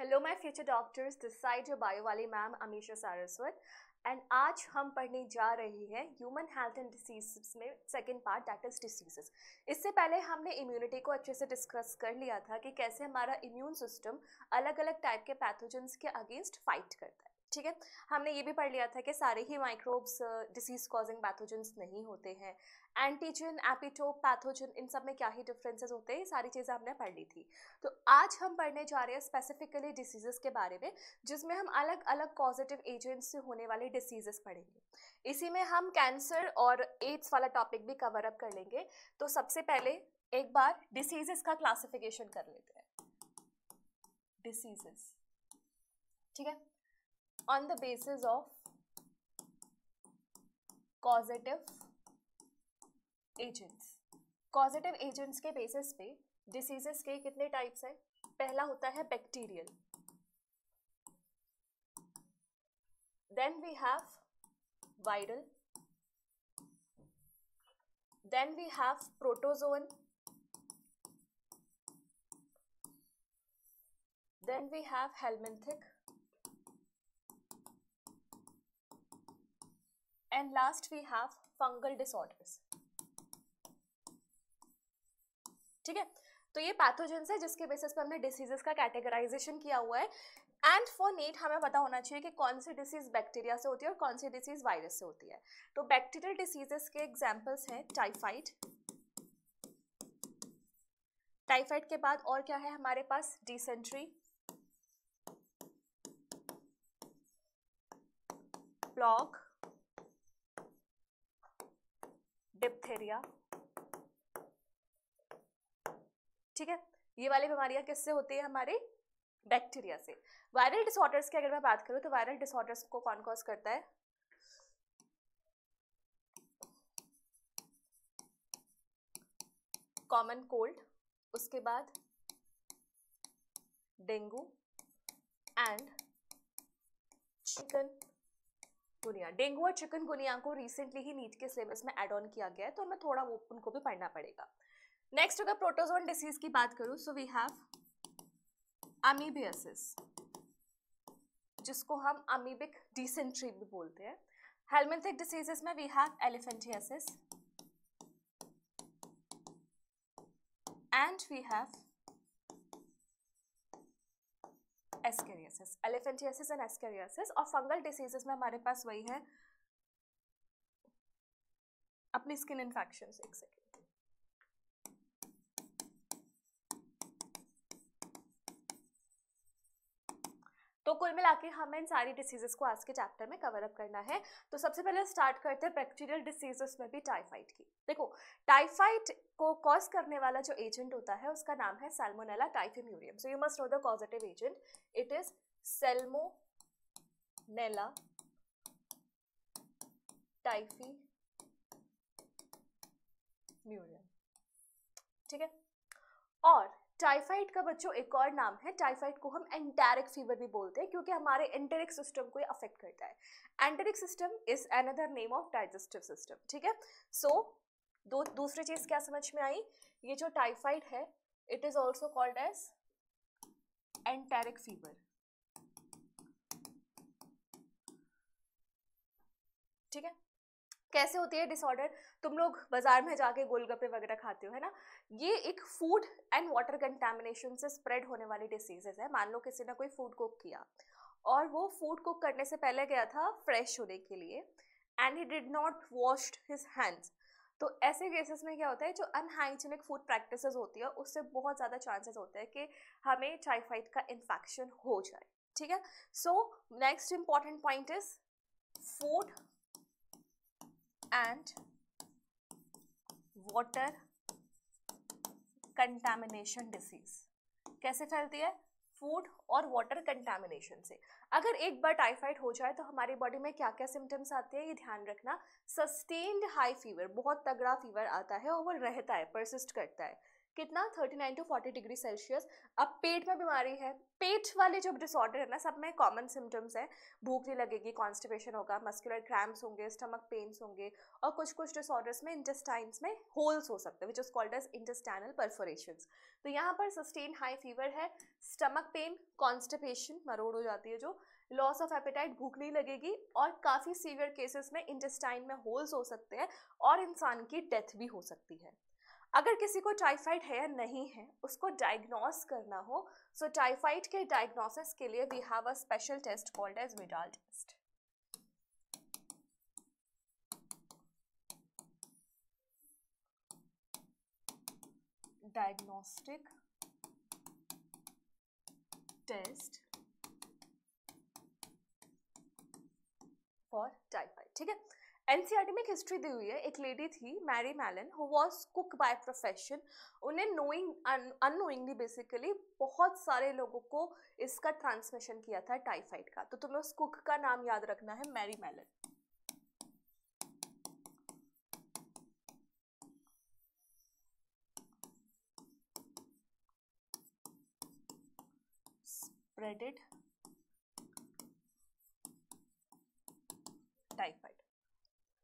Hello my future doctors, this side your bio वाली ma'am Amisha Saraswat. And आज हम पढ़ने जा रहे हैं ह्यूमन हेल्थ एंड डिसीजेस में second part, that is diseases. इससे पहले हमने इम्यूनिटी को अच्छे से डिस्कस कर लिया था कि कैसे हमारा इम्यून सिस्टम अलग अलग टाइप के पैथोजेंस के अगेंस्ट फाइट करता है। ठीक है, हमने ये भी पढ़ लिया था कि सारे ही माइक्रोब्स डिसीज कॉजिंग पैथोजेंस नहीं होते हैं। एंटीजन, एपिटोप, पैथोजन, इन सब में क्या ही डिफरेंसेस होते हैं, ये सारी चीज़ें हमने पढ़ ली थी। तो आज हम पढ़ने जा रहे हैं स्पेसिफिकली डिसीजेस के बारे में, जिसमें हम अलग अलग पॉजिटिव एजेंट्स से होने वाले डिसीजेस पढ़ेंगे। इसी में हम कैंसर और एड्स वाला टॉपिक भी कवर अप कर लेंगे। तो सबसे पहले एक बार डिसीजेस का क्लासिफिकेशन कर लेते हैं। डिसीजेस, ठीक है, on the basis of causative agents. Causative agents के बेसिस पे डिसीजेस के कितने टाइप्स हैं? पहला होता है bacterial, then we have viral, then we have protozoan, then we have helminthic, and last we have fungal disorders. ठीक है, तो ये पैथोजेंस है जिसके बेसिस पे हमने डिसीजेस का कैटेगराइजेशन किया हुआ है। एंड फॉर नीट हमें पता होना चाहिए कि कौन सी डिसीज बैक्टीरिया से होती है और कौन सी डिसीज वायरस से होती है। तो बैक्टीरियल डिसीजेस के एग्जांपल्स हैं टाइफाइड। टाइफाइड के बाद और क्या है हमारे पास? Dysentery, plough, diphtheria. ठीक है, ये वाली बीमारियां किससे होती है? हमारे बैक्टीरिया से। वायरल डिसऑर्डर्स की अगर मैं बात करूं तो वायरल डिसऑर्डर्स को कौन कॉज करता है? कॉमन कोल्ड, उसके बाद डेंगू एंड चिकनगुनिया। डेंगू और चिकनगुनिया को रिसेंटली ही नीट के सिलेबस में ऐड ऑन किया गया है, तो हमें थोड़ा वो उनको भी पढ़ना पड़ेगा। नेक्स्ट अगर प्रोटोजोन डिसीज की बात करूं, सो वी हैव अमीबियासिस, जिसको हम अमीबिक डिसेंट्री भी बोलते हैं। हेलमिंथिक डिसीजेस में we have elephantiasis and we have ascariasis. Elephantiasis and ascariasis. और फंगल डिसीजेस में हमारे पास वही है अपनी स्किन इन्फेक्शंस। एक सेकेंड, तो कुल मिला के हमें इन सारी डिसीजेस को आज के चैप्टर में कवर अप करना है। तो सबसे पहले स्टार्ट करते हैं बैक्टीरियल डिसीजेस में भी टाइफाइड की। देखो, टाइफाइड को कॉज करने वाला जो एजेंट होता है उसका नाम है salmonella typhimurium. So you must know the causative agent, it is Salmonella typhimurium. ठीक है, और टाइफाइड का बच्चों एक और नाम है, टाइफाइड को हम एंटेरिक फीवर भी बोलते हैं क्योंकि हमारे एंटेरिक सिस्टम को ये अफेक्ट करता है। Enteric system is another name of digestive system. ठीक है, सो दूसरी चीज क्या समझ में आई? ये जो टाइफाइड है it is also called as enteric fever. ठीक है, कैसे होती है डिसऑर्डर? तुम लोग बाजार में जाके गोलगप्पे वगैरह खाते हो, है ना? ये एक फूड एंड वाटर कंटामिनेशन से स्प्रेड होने वाली डिसीजेस है। मान लो किसी ने कोई फूड कुक किया और वो फूड कुक करने से पहले गया था फ्रेश होने के लिए and he did not washed his hands. तो ऐसे केसेस में क्या होता है, जो अनहाइजीनिक फूड प्रैक्टिसेस होती है उससे बहुत ज़्यादा चांसेस होते हैं कि हमें टाइफाइड का इन्फेक्शन हो जाए। ठीक है, so next important point is food and water contamination disease. कैसे फैलती है? फूड और वाटर कंटामिनेशन से। अगर एक बार टाइफाइड हो जाए तो हमारी बॉडी में क्या क्या सिम्टम्स आते हैं ये ध्यान रखना। सस्टेन्ड हाई फीवर, बहुत तगड़ा फीवर आता है और वो रहता है, परसिस्ट करता है। कितना 39 to 40 डिग्री सेल्सियस। अब पेट में बीमारी है, पेट वाले जो डिसऑर्डर है ना सब में कॉमन सिम्टम्स है, भूख नहीं लगेगी, कॉन्स्टिपेशन होगा, मस्कुलर क्रैम्प्स होंगे, स्टमक पेन्स होंगे, और कुछ डिसऑर्डर्स में इंटेस्टाइन्स में होल्स हो सकते हैं which is called as intestinal perforations. तो यहाँ पर सस्टेन हाई फीवर है, स्टमक पेन, कॉन्स्टिपेशन मरोड़ हो जाती है जो, लॉस ऑफ एपेटाइट, भूख नहीं लगेगी, और काफ़ी सीवियर केसेस में इंटेस्टाइन में होल्स हो सकते हैं और इंसान की डेथ भी हो सकती है। अगर किसी को टाइफाइड है या नहीं है उसको डायग्नोस करना हो, सो टाइफाइड के डायग्नोसिस के लिए we have a special test called as Widal test. Diagnostic test for typhoid, ठीक है। एनसीईआरटी में एक हिस्ट्री दी हुई है, एक लेडी थी Mary Mallon who was cook by profession, उन्हें नोइंग अननोइंगली बेसिकली बहुत सारे लोगों को इसका ट्रांसमिशन किया था टाइफाइड का। तो तुम्हें उस कुक का नाम याद रखना है, मैरी मैलन। स्प्रेडेड टाइफाइड,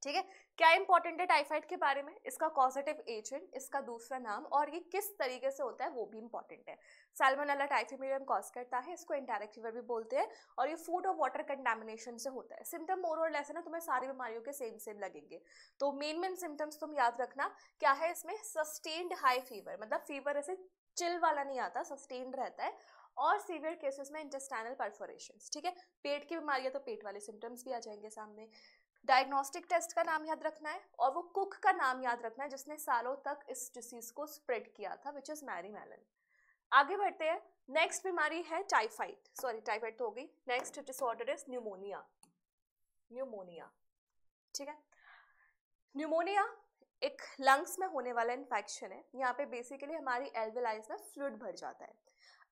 ठीक है। क्या इंपॉर्टेंट है टाइफाइड के बारे में, इसका कॉजेटिव एजेंट, इसका दूसरा नाम, और ये किस तरीके से होता है वो भी इंपॉर्टेंट है। सैल्मोनेला टाइफिमिडियम कॉज करता है, इसको एंटेरिक फीवर भी बोलते हैं, और ये फूड और वाटर कंटामिनेशन से होता है। सिम्टम मोर और लेस है ना, तुम्हें सारी बीमारियों के सेम लगेंगे। तो मेन सिम्टम्स तुम याद रखना क्या है इसमें, सस्टेन्ड हाई फीवर, मतलब फीवर ऐसे चिल वाला नहीं आता, सस्टेन्ड रहता है, और सीवियर केसेस में इंटेस्टाइनल परफोरेशंस, ठीक है। पेट की बीमारियां तो पेट वाले सिम्टम्स भी आ जाएंगे सामने। डायग्नोस्टिक टेस्ट का नाम याद रखना है, और वो कुक का नाम याद रखना है जिसने सालों तक इस डिसीज को स्प्रेड किया था, विच इज मैरी मैलन। आगे बढ़ते हैं, नेक्स्ट बीमारी है टाइफाइड, सॉरी टाइफाइड तो हो गई, next disorder is pneumonia. Pneumonia, ठीक है। न्यूमोनिया एक लंग्स में होने वाला इन्फेक्शन है। यहाँ पे बेसिकली हमारी एल्वेलाइज में फ्लूइड भर जाता है।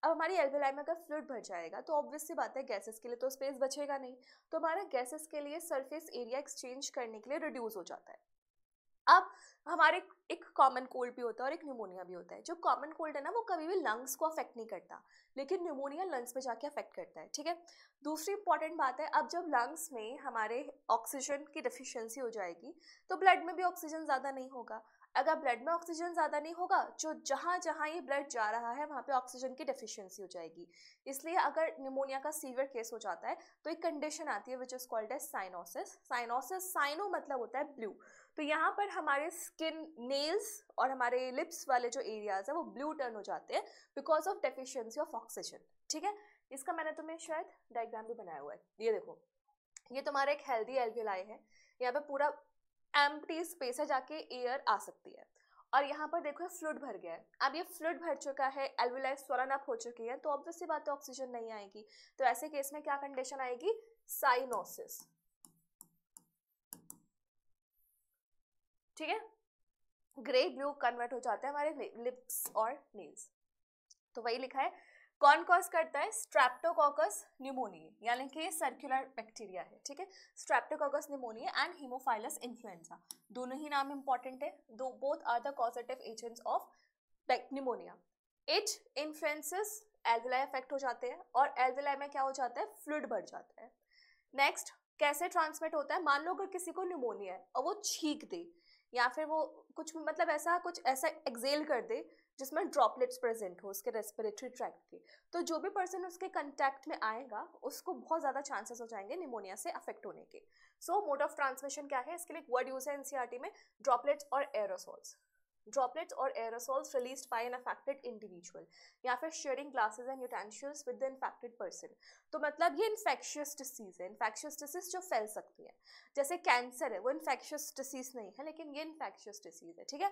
अब हमारी एल्वेलाई में अगर फ्लूइड भर जाएगा तो ऑब्वियस सी बात है गैसेस के लिए तो स्पेस बचेगा नहीं, तो हमारा गैसेस के लिए सरफेस एरिया एक्सचेंज करने के लिए रिड्यूस हो जाता है। अब हमारे एक कॉमन कोल्ड भी होता है और एक न्यूमोनिया भी होता है। जो कॉमन कोल्ड है ना वो कभी भी लंग्स को अफेक्ट नहीं करता, लेकिन न्यूमोनिया लंग्स में जाके अफेक्ट करता है, ठीक है। दूसरी इंपॉर्टेंट बात है, अब जब लंग्स में हमारे ऑक्सीजन की डेफिशिएंसी हो जाएगी तो ब्लड में भी ऑक्सीजन ज़्यादा नहीं होगा। अगर ब्लड में ऑक्सीजन ज़्यादा नहीं होगा, जो जहाँ जहाँ ये ब्लड जा रहा है वहाँ पे ऑक्सीजन की डेफिशिएंसी हो जाएगी। इसलिए अगर न्यूमोनिया का सीवियर केस हो जाता है तो एक कंडीशन आती है which is called as cyanosis. Cyanosis, cyano मतलब होता है ब्लू, तो यहाँ पर हमारे स्किन, नेल्स और हमारे लिप्स वाले जो एरियाज है वो ब्लू टर्न हो जाते हैं because of deficiency of oxygen, ठीक है। इसका मैंने तुम्हें शायद डायग्राम भी बनाया हुआ है, ये देखो, ये तुम्हारा एक हेल्दी एल्वेलाई है, यहाँ पे पूरा एम्प्टी स्पेस है, जाके एयर आ सकती है, और यहाँ पर देखो फ्लूइड भर गया है। अब ये फ्लूइड भर चुका है, एल्वेलाई स्वलन अप हो चुकी है, तो ऑब्वियस सी बात है ऑक्सीजन नहीं आएगी। तो ऐसे केस में क्या कंडीशन आएगी, साइनोसिस, ठीक है। ग्रे ब्लू कन्वर्ट हो जाता है हमारे लिप्स और नेल्स। तो वही लिखा है, कौन कॉज करता है, स्ट्रेप्टोकोकस न्यूमोनिया, यानी कि सर्कुलर बैक्टीरिया है, ठीक है। Streptococcus pneumoniae and haemophilus influenzae, दोनों ही नाम इंपॉर्टेंट है, दो both are the causative agents of pneumonia. It influences alveoli affect हो जाते हैं, और एल्वेलाई में क्या हो जाता है, फ्लूइड बढ़ जाता है। नेक्स्ट, कैसे ट्रांसमिट होता है, मान लो अगर किसी को न्यूमोनिया है और वो छींक दे, या फिर वो कुछ मतलब कुछ ऐसा एक्सेल कर दे जिसमें ड्रॉपलेट्स प्रेजेंट हो उसके रेस्पिरेटरी ट्रैक्ट के, तो जो भी पर्सन उसके कंटेक्ट में आएगा उसको बहुत ज़्यादा चांसेस हो जाएंगे निमोनिया से अफेक्ट होने के। सो मोड ऑफ ट्रांसमिशन क्या है, इसके लिए एक वर्ड यूज है एनसीईआरटी में, ड्रॉपलेट्स और एरोसोल्स। ड्रॉपलेट्स और aerosols released by an affected individual, या फिर sharing glasses and utensils with the infected person. तो मतलब ये इन्फेक्शियस डिसीज है, इन्फेक्शियस डिसीज जो फैल सकती है, जैसे कैंसर है वो इन्फेक्शियस डिसीज नहीं है लेकिन ये इन्फेक्शियस डिसीज है, ठीक है।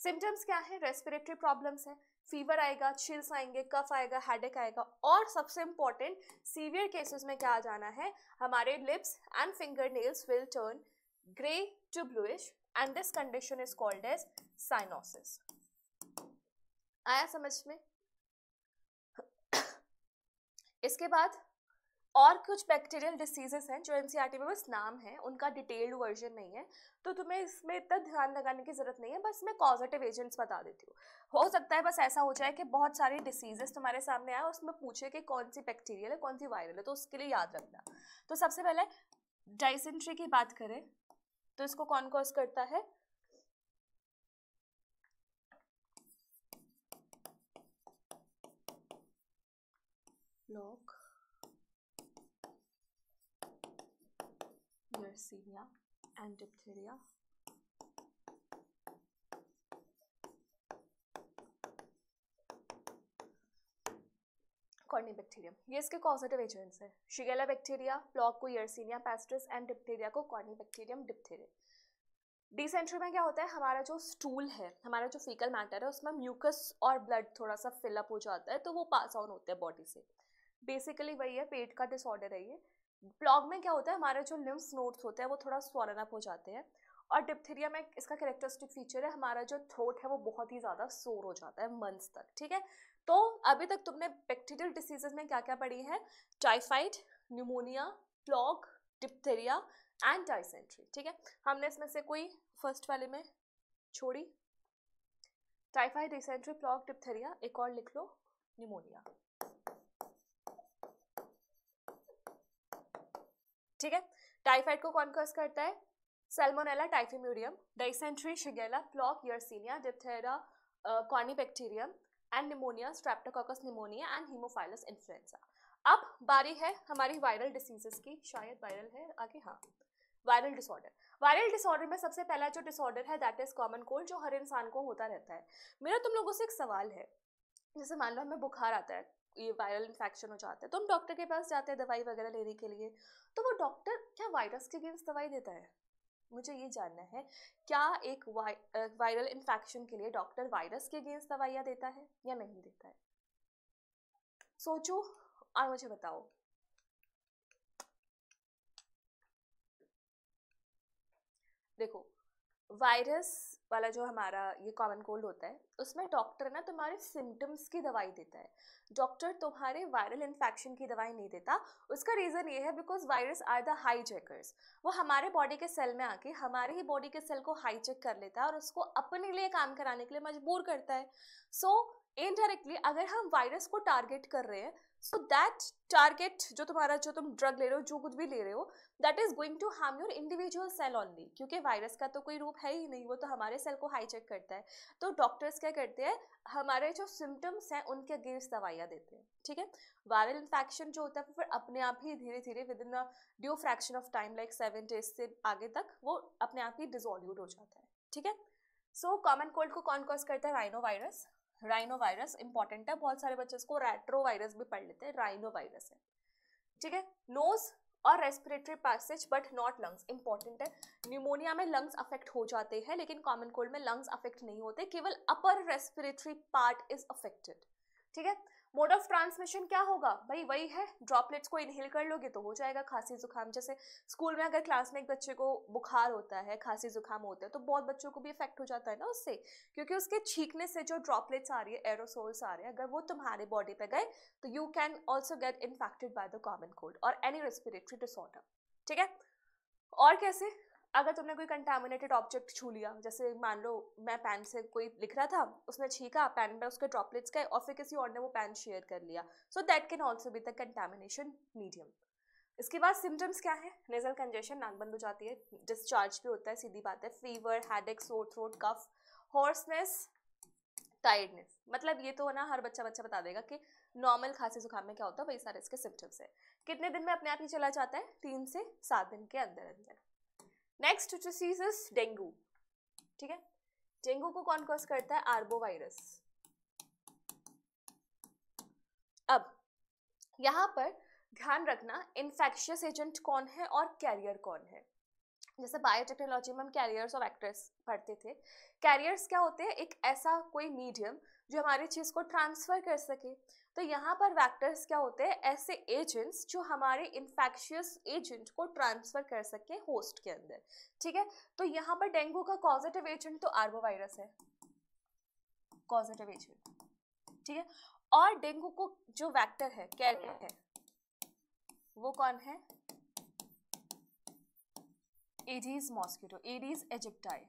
सिम्टम्स क्या है, रेस्पिरेटरी प्रॉब्लम्स है, फीवर आएगा, चिल्स आएंगे, कफ आएगा, हेडेक आएगा, और सबसे इंपॉर्टेंट सीवियर केसेस में क्या आ जाना है, हमारे lips and finger nails will turn grey to bluish and this condition is called as cyanosis. आया समझ में? इसके बाद और कुछ बैक्टीरियल डिसीजेस हैं जो एनसीईआरटी में बस नाम है, उनका डिटेल्ड वर्जन नहीं है, तो तुम्हें इसमें इतना ध्यान लगाने की जरूरत नहीं है, बस मैं कॉजेटिव एजेंट्स बता देती हूँ। हो सकता है बस ऐसा हो जाए कि बहुत सारी डिसीजेस तुम्हारे सामने आए, उसमें पूछे कि कौन सी बैक्टीरियल है कौन सी वायरल है, तो उसके लिए याद रखना। तो सबसे पहले डाइसेंट्री की बात करें तो इसको कौन कॉज करता है? Plague, Yersinia and diphtheria. Corynebacterium, ये इसके कॉजेटिव एजेंट्स है। शिगेला बैक्टीरिया, फ्लॉक को यर्सीनिया पेस्टिस एंड डिप्थीरिया को कॉर्निबैक्टीरियम डिप्थीरिया। डिसेंट्री में क्या होता है, हमारा जो स्टूल है, हमारा जो फीकल मैटर है, उसमें म्यूकस और ब्लड थोड़ा सा फिलअप हो जाता है, तो वो पास ऑन होते हैं बॉडी से। बेसिकली वही है, पेट का डिसऑर्डर है ये। प्लॉग में क्या होता है, हमारे जो लिम्फ नोड्स होते हैं वो थोड़ा स्वॉलन अप हो जाते हैं। और डिप्थीरिया में इसका कैरेक्टरिस्टिक फीचर है, हमारा जो थ्रोट है वो बहुत ही ज़्यादा सोर हो जाता है मंथ्स तक। ठीक है, तो अभी तक तुमने बैक्टीरियल डिसीजेज में क्या क्या पढ़ी है? Typhoid, pneumonia, plough, diphtheria and dysentery. ठीक है, हमने इसमें से कोई फर्स्ट वाले में छोड़ी? टाइफाइड, डिसेंट्री, प्लॉग, डिप्थीरिया, एक और लिख लो, न्यूमोनिया। ठीक है, टाइफाइड को कौन कॉज करता है? Salmonella typhimurium, dysentery shigella, plague yersinia, diphtheria corynebacterium and pneumonia streptococcus pneumonia and haemophilus influenza. अब बारी है हमारी वायरल डिसीजेस की, शायद वायरल है आगे, हाँ वायरल डिसऑर्डर। वायरल डिसऑर्डर में सबसे पहला जो डिसऑर्डर है दैट इज कॉमन कोल्ड, जो हर इंसान को होता रहता है। मेरा तुम लोगों से एक सवाल है, जैसे मान लो हमें बुखार आता है, ये वायरल इन्फेक्शन हो जाता है, तो हम डॉक्टर के पास जाते हैं दवाई वगैरह लेने के लिए, तो वो डॉक्टर क्या वायरस के अगेंस्ट दवाई देता है? मुझे ये जानना है, क्या एक वायरल इन्फेक्शन के लिए डॉक्टर वायरस के अगेंस्ट दवाइयाँ देता है या नहीं देता है? सोचो और मुझे बताओ। देखो, वायरस वाला जो हमारा ये कॉमन कोल्ड होता है, उसमें डॉक्टर ना तुम्हारे सिम्टम्स की दवाई देता है, डॉक्टर तुम्हारे वायरल इन्फेक्शन की दवाई नहीं देता। उसका रीज़न ये है because virus are the hijackers. वो हमारे बॉडी के सेल में आके हमारे ही बॉडी के सेल को हाईजैक कर लेता है और उसको अपने लिए काम कराने के लिए मजबूर करता है। सो इनडायरेक्टली अगर हम वायरस को टारगेट कर रहे हैं, सो दैट टारगेट जो तुम ड्रग ले रहे हो, जो कुछ भी ले रहे हो, that is going to harm your individual cell only, क्योंकि वायरस का तो कोई रूप है ही नहीं, वो तो हमारे सेल को हाईजैक करता है। तो डॉक्टर्स क्या करते हैं, हमारे जो सिम्टम्स हैं उनके अगेंस्ट दवाइयाँ देते हैं। ठीक है, वायरल इन्फेक्शन जो होता है फिर अपने आप ही धीरे धीरे with in a due fraction of time like 7 days से आगे तक वो अपने आप ही डिसॉल्यूट हो जाता है। ठीक है, सो कॉमन कोल्ड को कौन कॉज करता है? Rhino virus. Rhino virus important है, बहुत सारे बच्चे इसको रेट्रो वायरस भी पढ़ लेते हैं, राइनो वायरस है। ठीक है, नोज और respiratory passage but not lungs, important है। न्यूमोनिया में लंग्स अफेक्ट हो जाते हैं, लेकिन कॉमन कोल्ड में लंग्स अफेक्ट नहीं होते, केवल upper respiratory part is affected. ठीक है, मोड ऑफ ट्रांसमिशन क्या होगा भाई? वही है, ड्रॉपलेट्स को इनहेल कर लोगे तो हो जाएगा खांसी जुकाम। जैसे स्कूल में अगर क्लास में एक बच्चे को बुखार होता है, खांसी जुकाम होता है, तो बहुत बच्चों को भी इफेक्ट हो जाता है ना उससे, क्योंकि उसके छींकने से जो ड्रॉपलेट्स आ रही है, एरोसोल्स आ रहे हैं, अगर वो तुम्हारे बॉडी पे गए तो you can also get infected by the common cold और एनी रेस्पिरेटरी डिसऑर्डर। ठीक है, और कैसे? अगर तुमने कोई कंटामिनेटेड ऑब्जेक्ट छू लिया, जैसे मान लो मैं पेन से कोई लिख रहा था, उसने छींका, पेन में उसके ड्रॉपलेट्स गए और फिर किसी और ने वो पेन शेयर कर लिया, so that can also be the contamination medium. इसके बाद सिम्टम्स क्या है? नेजल कंजेशन, नाक बंद हो जाती है, डिस्चार्ज भी होता है, सीधी बात है, फीवर, हेडेक, सोर थ्रोट, कफ, हॉर्सनेस, टायर्डनेस। मतलब ये तो ना हर बच्चा बता देगा कि नॉर्मल खांसी जुकाम में क्या होता है, वही सारे इसके सिम्टम्स है। कितने दिन में अपने आप ही चला जाता है? 3 से 7 दिन के अंदर अंदर। Next disease is dengue. ठीक है, डेंगू को कौन कॉज करता है? Arbo virus. अब यहां पर ध्यान रखना, इन्फेक्शियस एजेंट कौन है और कैरियर कौन है। जैसे बायोटेक्नोलॉजी में हम कैरियर्स और वेक्टर्स पढ़ते थे। कैरियर्स क्या होते हैं? एक ऐसा कोई मीडियम जो हमारी चीज को ट्रांसफर कर सके। तो यहाँ पर वेक्टर्स क्या होते हैं? ऐसे एजेंट्स जो हमारे इन्फेक्शियस एजेंट को ट्रांसफर कर सके होस्ट के अंदर। ठीक है, तो यहाँ पर डेंगू का पॉजिटिव एजेंट तो आर्बोवायरस है, पॉजिटिव एजेंट। ठीक है, और डेंगू को जो वेक्टर है, कैरियर है, वो कौन है? एडीज मॉस्किटो, एडीज एजिप्टाई,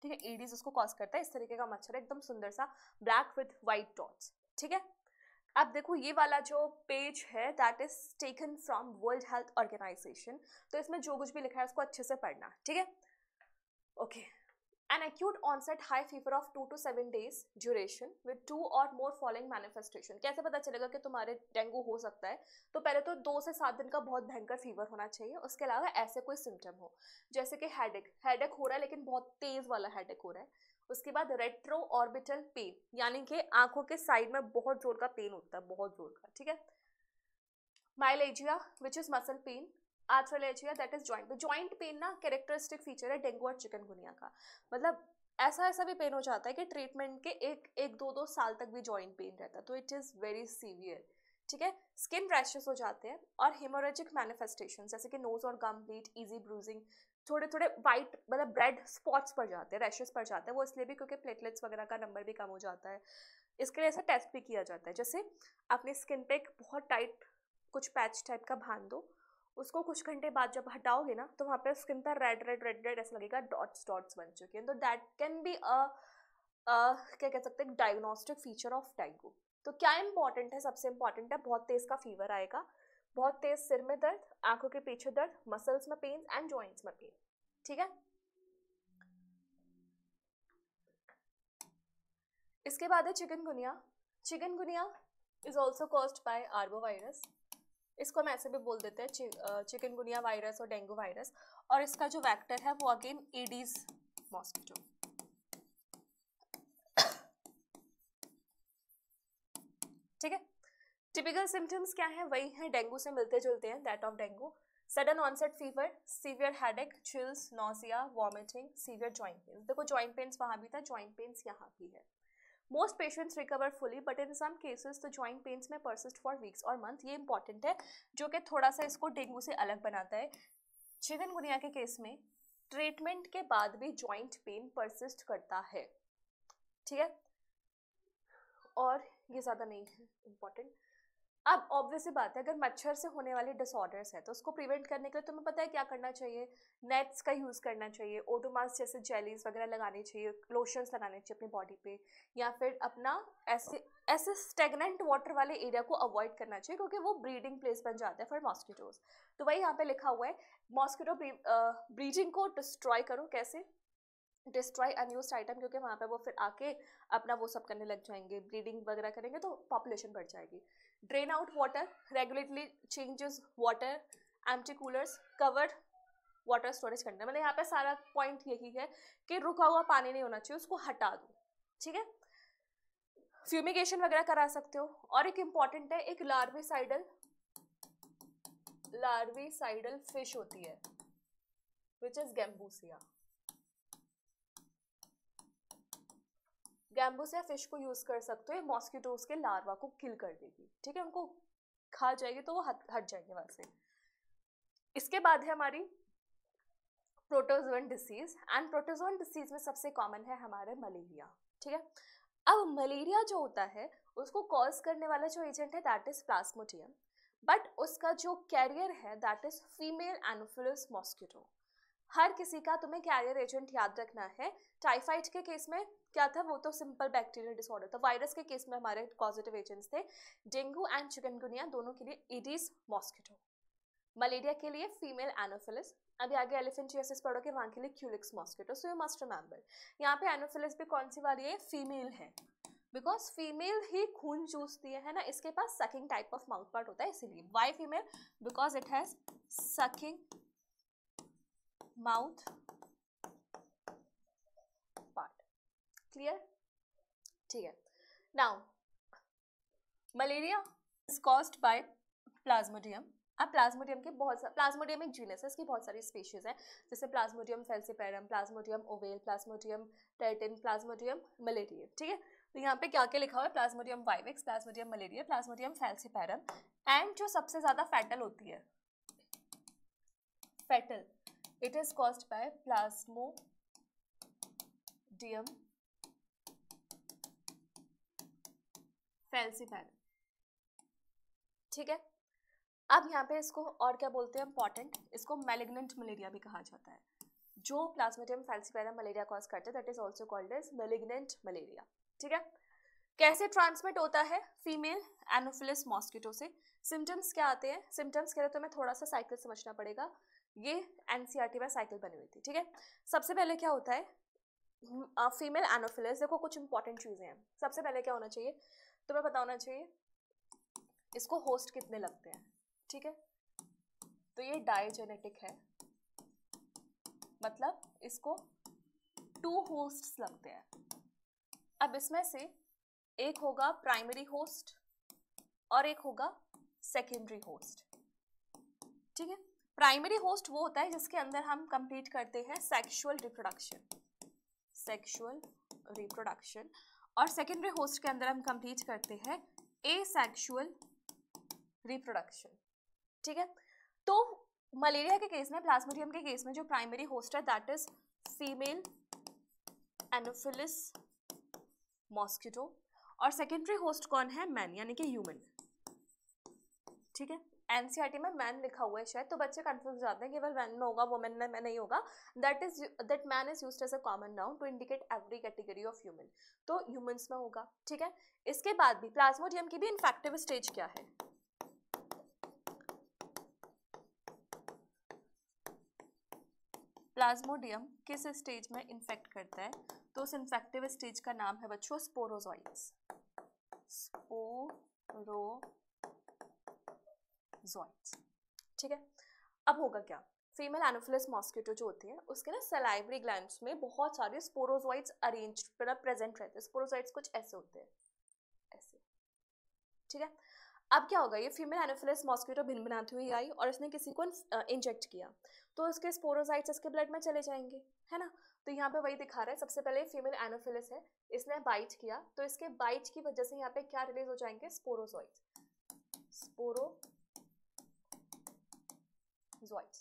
ठीक है, एडीज उसको कॉज करता है। इस तरीके का मच्छर है, एकदम सुंदर सा, ब्लैक विथ वाइट डॉट्स, ठीक है। अब देखो ये वाला जो पेज है that is taken from World Health Organization, तो इसमें जो कुछ भी लिखा है उसको अच्छे से पढ़ना, ठीक है। Okay, an acute onset high fever of 2 to 7 days duration with 2 or more following manifestation। कैसे पता चलेगा कि तुम्हारे डेंगू हो सकता है? तो पहले तो 2 से 7 दिन का बहुत भयंकर फीवर होना चाहिए, उसके अलावा ऐसे कोई सिम्टम हो जैसे कि हेडेक हो रहा है लेकिन बहुत तेज वाला हेडेक हो रहा है। उसके बाद रेट्रो ऑर्बिटल पेन, यानी कि आंखों के साइड में बहुत जोर का पेन होता है, बहुत जोर का, ठीक है। Myalgia which is muscle pain, arthralgia that is joint. Joint pain ना कैरेक्टरिस्टिक फीचर है डेंगू और चिकनगुनिया का, मतलब ऐसा भी पेन हो जाता है कि ट्रीटमेंट के एक दो साल तक भी जॉइंट पेन रहता है, तो इट इज वेरी सीवियर, ठीक है। स्किन रैशेस हो जाते हैं और हेमोरेजिक मैनिफेस्टेशन जैसे कि नोज और गम ब्लीड, इजी ब्रूजिंग, थोड़े थोड़े वाइट मतलब ब्रेड स्पॉट्स पड़ जाते हैं, रैशेस पड़ जाते हैं। वो इसलिए भी क्योंकि प्लेटलेट्स वगैरह का नंबर भी कम हो जाता है। इसके लिए ऐसा टेस्ट भी किया जाता है, जैसे अपने स्किन पे एक बहुत टाइट कुछ पैच टाइप का बांध दो, उसको कुछ घंटे बाद जब हटाओगे ना तो वहाँ पे स्किन पर रेड ऐसा लगेगा, डॉट्स बन चुके हैं, तो दैट कैन बी क्या कह सकते हैं डायग्नोस्टिक फीचर ऑफ डेंगू। तो क्या इंपॉर्टेंट है? सबसे इंपॉर्टेंट है बहुत तेज का फीवर आएगा, बहुत तेज सिर में दर्द, आंखों के पीछे दर्द, मसल्स में पेन एंड जॉइंट्स में पेन, ठीक है। इसके बाद है chikungunya. Chikungunya is also caused by arbovirus, इसको हम ऐसे भी बोल देते हैं चिकनगुनिया वायरस और डेंगू वायरस, और इसका जो वेक्टर है वो अगेन एडीज मॉस्किटो, ठीक है। टिपिकल सिम्टम्स क्या है? वही है डेंगू से मिलते जुलते हैं, that of dengue. Sudden onset fever, severe headache, chills, nausea, vomiting, severe joint pains. देखो जॉइंट पेन्स वहां भी था, जॉइंट पेन्स यहाँ भी है। Most patients recover fully, but in some cases the joint pains may persist for weeks or months। ये important है जो कि थोड़ा सा इसको डेंगू से अलग बनाता है। चिकनगुनिया के केस में ट्रीटमेंट के बाद भी जॉइंट पेन परसिस्ट करता है, ठीक है, और ये ज़्यादा नहीं है इम्पॉर्टेंट। अब ऑब्वियस बात है, अगर मच्छर से होने वाले डिसऑर्डर्स है तो उसको प्रिवेंट करने के लिए तुम्हें पता है क्या करना चाहिए? नेट्स का यूज़ करना चाहिए, ओडोमास जैसे जेलीज वगैरह लगानी चाहिए, लोशंस लगाने चाहिए अपनी बॉडी पे, या फिर अपना ऐसे स्टेगनेंट वाटर वाले एरिया को अवॉइड करना चाहिए क्योंकि वो ब्रीडिंग प्लेस बन जाता है फॉर मॉस्किटोज। तो वही यहाँ पे लिखा हुआ है, मॉस्किटो ब्रीडिंग को डिस्ट्रॉय करो। कैसे? डिस्ट्रॉय अनयूज्ड आइटम, क्योंकि वहाँ पे वो फिर आके अपना वो सब करने लग जाएंगे, ब्रीडिंग वगैरह करेंगे तो पॉपुलेशन बढ़ जाएगी। Drain out water, regularly changes water, empty coolers, covered water storage करना। मतलब यहाँ पे सारा पॉइंट यही है कि रुका हुआ पानी नहीं होना चाहिए, उसको हटा दो, ठीक है। फ्यूमिगेशन वगैरह करा सकते हो। और एक इम्पॉर्टेंट है, एक लार्विसाइडल फिश होती है which is gambusia. Gambusia fish को यूज कर सकते हो, मॉस्किटोज के लार्वा को किल कर देगी, ठीक है, उनको खा जाएगी तो वो हट जाएंगे वहां से। इसके बाद है हमारी protozoan disease, and protozoan disease में सबसे कॉमन है हमारे मलेरिया, ठीक है। अब मलेरिया जो होता है उसको कॉज करने वाला जो एजेंट है दैट इज प्लाज्मोडियम, बट उसका जो कैरियर है that is female anopheles mosquito. हर किसी का तुम्हें कैरियर एजेंट याद रखना है। टाइफाइड के केस में क्या था? वो तो सिंपल बैक्टीरियल डिसऑर्डर था। वायरस के केस में हमारे पॉजिटिव एजेंट्स थे। डेंगू एंड चिकनगुनिया दोनों के लिए एडीज मॉस्किटो, मलेरिया के लिए फीमेल एनोफिलिस। अभी आगे एलिफेंटियासिस पढ़ोगे, वहां के लिए Culex mosquito. So you must remember यहाँ पे एनोफिलिस भी कौन सी वाली है? फीमेल है, बिकॉज फीमेल ही खून चूसती है ना, इसके पास sucking type of mouth part होता है इसीलिए। Why female? Because it has sucking mouth part. Clear? ठीक है। Now malaria is caused by plasmodium. अब प्लाज्मोडियम के प्लाज्मोडियम एक जीनस है, इसकी बहुत सारी स्पीशीज हैं, जैसे plasmodium falciparum, plasmodium ovale, plasmodium tertian, plasmodium malaria, ठीक है। तो यहाँ पे क्या क्या लिखा हुआ है? Plasmodium vivax, Plasmodium malaria, Plasmodium falciparum, and जो सबसे ज्यादा फैटल होती है fatal, it is caused by Plasmodium falciparum, ठीक है। अब यहाँ पे इसको और क्या बोलते हैं इम्पॉर्टेंट, इसको मैलिग्नेंट मलेरिया भी कहा जाता है। जो प्लाज्मोडियम फैल्सीपायरम मलेरिया कॉज करते हैं that is also called as malignant malaria. ठीक है, कैसे ट्रांसमिट होता है? फीमेल एनोफिलिस मॉस्किटो से। सिम्टम्स क्या आते हैं? सिम्टम्स के लिए तो मैं थोड़ा सा साइकिल समझना पड़ेगा, ये एनसीईआरटी में साइकिल बनी हुई थी। ठीक है, सबसे पहले क्या होता है फीमेल एनोफिलिस, देखो कुछ इंपॉर्टेंट चीजें हैं। सबसे पहले क्या होना चाहिए तुम्हें पता होना चाहिए, इसको होस्ट कितने लगते हैं। ठीक है, तो ये डायजेनेटिक है, मतलब इसको 2 होस्ट्स लगते हैं। अब इसमें से एक होगा प्राइमरी होस्ट और एक होगा सेकेंडरी होस्ट। ठीक है, प्राइमरी होस्ट वो होता है जिसके अंदर हम कंप्लीट करते हैं सेक्सुअल रिप्रोडक्शन, और सेकेंडरी होस्ट के अंदर हम कंप्लीट करते हैं एसेक्सुअल रिप्रोडक्शन। ठीक है, तो मलेरिया के केस में, प्लाज्मोडियम के केस में जो प्राइमरी होस्ट है that is female anopheles mosquito, और सेकेंडरी होस्ट कौन है? मैन, यानी कि ह्यूमन। ठीक है, एनसीईआरटी में मैन लिखा हुआ है शायद, तो बच्चे कंफ्यूज हो जाते हैं केवल मैन में होगा वुमेन में नहीं होगा। That man is used as a common noun to indicate every category of human, तो ह्यूमंस में होगा। ठीक है, इसके बाद भी प्लाज्मोडियम की भी इन्फेक्टिव स्टेज क्या है? प्लाज्मोडियम किस स्टेज में इन्फेक्ट करता है? तो उस इन्फेक्टिव स्टेज का नाम है बच्चों स्पोरोजोइट्स। स्पोरोजोइट्स। ठीक है, अब होगा क्या? फीमेल एनोफिलिस मॉस्किटो जो होती है उसके ना सलाइवरी ग्लैंड्स में बहुत सारे स्पोरोजोइट्स अरेंज प्रेजेंट रहते हैं। स्पोरोजोइट्स कुछ ऐसे होते हैं, ऐसे। ठीक है, अब क्या होगा, ये फीमेल एनोफिलिस मॉस्किटो भिनभिनाती हुई आई और इसने किसी को इंजेक्ट किया, तो उसके स्पोरोसाइट्स इसके ब्लड में चले जाएंगे, है ना। तो यहाँ पे वही दिखा रहा है, सबसे पहले फीमेल एनोफिलिस है, इसने बाइट किया, तो इसके बाइट की वजह से यहाँ पे क्या रिलीज हो जाएंगे? स्पोरोजोइट्स।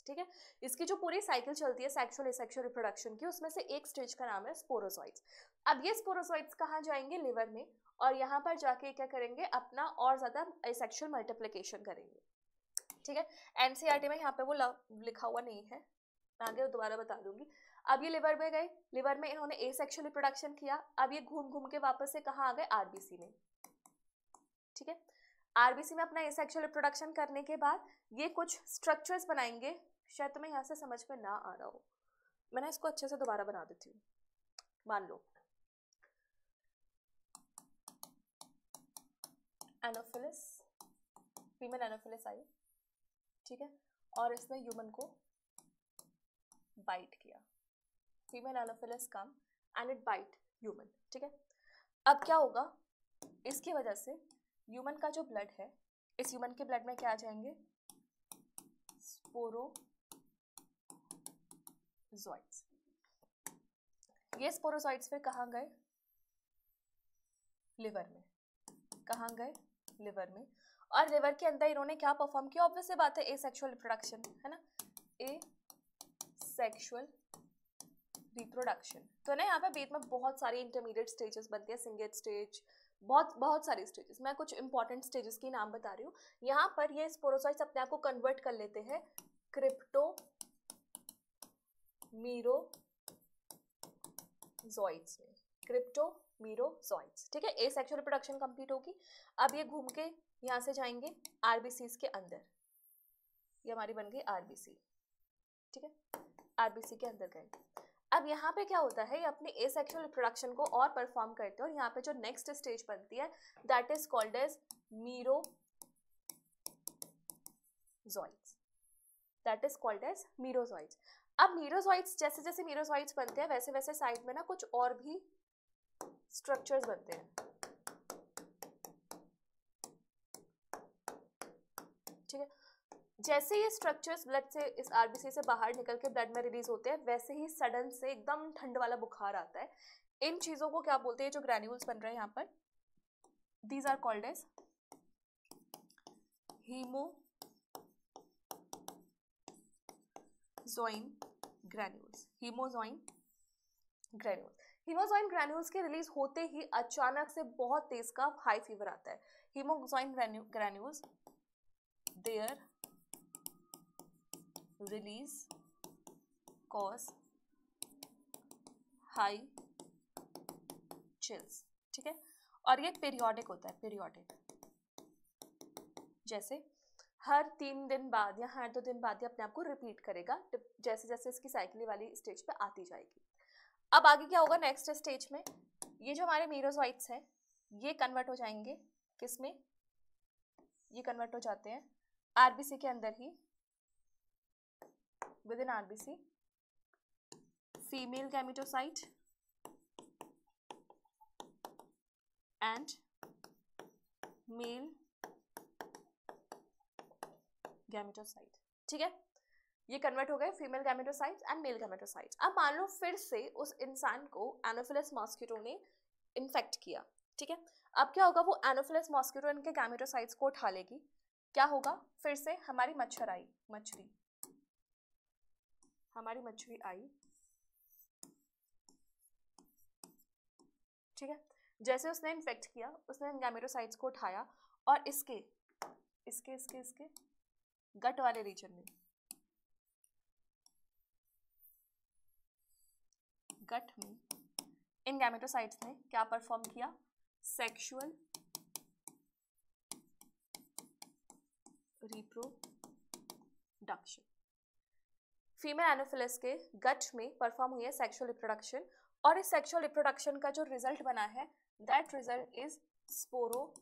ठीक है, इसकी जो पूरी साइकिल चलती है सेक्सुअल एसेक्सुअल रिप्रोडक्शन की, उसमें से एक स्टेज का नाम है स्पोरोजोइट्स। अब ये स्पोरोजोइट्स कहाँ जाएंगे? लिवर में, और यहाँ पर जाके क्या करेंगे? अपना और ज्यादा एसेक्सुअल मल्टीप्लिकेशन करेंगे। ठीक है, एनसीईआरटी में यहाँ पे वो लिखा हुआ नहीं है, आगे दोबारा बता दूंगी। अब ये लिवर में गए, लिवर में इन्होंने एसेक्सुअल रिप्रोडक्शन किया, अब ये घूम घूम के वापस से कहाँ आ गए? आरबीसी में। ठीक है, आरबीसी में अपना एसेक्सुअल रिप्रोडक्शन करने के बाद ये कुछ स्ट्रक्चर्स बनाएंगे, शायद तुम्हें यहाँ से समझ में ना आ रहा हो, मैंने इसको अच्छे से दोबारा बना देती हूँ। मान लो एनोफिलिस, फीमेल एनोफिलिस आई, ठीक है, और इसने ह्यूमन को बाइट किया। Female anopheles come and it bite human. ठीक है, अब क्या होगा? इसकी वजह से ह्यूमन का जो ब्लड है, इस ह्यूमन के ब्लड में क्या आ जाएंगे? स्पोरोजोइट्स। ये स्पोरोजोइट्स फिर कहाँ गए? लिवर में। कहाँ गए? लिवर में, और लिवर के अंदर इन्होंने क्या परफॉर्म किया? ऑब्वियस बात है एसेक्सुअल रिप्रोडक्शन, है ना, एसेक्सुअल रिप्रोडक्शन। तो ना यहाँ पे बीच में बहुत सारी इंटरमीडिएट स्टेजेस बनती है, सिंगेट स्टेज, बहुत सारी स्टेजेस। मैं कुछ इंपॉर्टेंट स्टेजेस के नाम बता रही हूँ। यहाँ पर ये स्पोरोसाइट्स अपने आप को कन्वर्ट कर लेते हैं क्रिप्टोमीरोजोइट्स में, क्रिप्टोमीरोजोइट्स। ठीक है, एसेक्सुअल रिप्रोडक्शन कंप्लीट होगी, अब ये घूम के यहाँ से जाएंगे आरबीसी के अंदर, ये हमारी बन गई आरबीसी। ठीक है, आरबीसी के अंदर गए। अब यहाँ पे क्या होता है, ये अपनी एसेक्सुअल रिप्रोडक्शन को और परफॉर्म करते हैं, और यहाँ पे जो नेक्स्ट स्टेज बनती है दैट इज कॉल्ड एज मीरोजोइट्स। अब मीरोजोइट्स, जैसे जैसे मीरोजोइट्स बनते हैं वैसे वैसे साइड में ना कुछ और भी स्ट्रक्चर्स बनते हैं। ठीक है, जैसे ये स्ट्रक्चर्स ब्लड से, इस आरबीसी से बाहर निकल के ब्लड में रिलीज होते हैं, वैसे ही सडन से एकदम ठंड वाला बुखार आता है। इन चीजों को क्या बोलते हैं? जो ग्रैन्यूल्स बन रहे हैं यहाँ पर, these are called as hemozoin granules. Hemozoin granules के रिलीज होते ही अचानक से बहुत तेज का हाई फीवर आता है। Hemozoin granules, their release cause high chills, ठीक है। और ये पीरियोडिक होता है, पीरियोडिक, जैसे हर 3 दिन बाद या हर 2 दिन बाद ये अपने आप को रिपीट करेगा जैसे जैसे इसकी साइकिल वाली स्टेज पे आती जाएगी। अब आगे क्या होगा नेक्स्ट स्टेज में, ये जो हमारे मीरोजोइट्स हैं ये कन्वर्ट हो जाएंगे किसमें, ये कन्वर्ट हो जाते हैं आरबीसी के अंदर ही, within RBC, female gametocyte and male gametocyte, ठीक है। ये कन्वर्ट हो गए female gametocytes and male gametocytes. अब मान लो फिर से उस इंसान को एनोफिलस मॉस्किटो ने इन्फेक्ट किया, ठीक है। अब क्या होगा, वो एनोफिलस मॉस्किटो इनके गैमेटोसाइट्स को उठा लेगी, क्या होगा, फिर से हमारी मच्छर आई, हमारी मछली आई, ठीक है। जैसे उसने इन्फेक्ट किया, उसने गैमेटोसाइट्स को उठाया और इसके इसके इसके इसके गट वाले रीजन में, गट में इन गैमेटोसाइट्स ने क्या परफॉर्म किया, सेक्सुअल रिप्रोडक्शन। फीमेल एनोफिलस के गट में परफॉर्म हुई है सेक्सुअल रिप्रोडक्शन, और इस सेक्सुअल रिप्रोडक्शन का जो रिजल्ट बना है दैट रिजल्ट इज स्पोरोजोइट्स।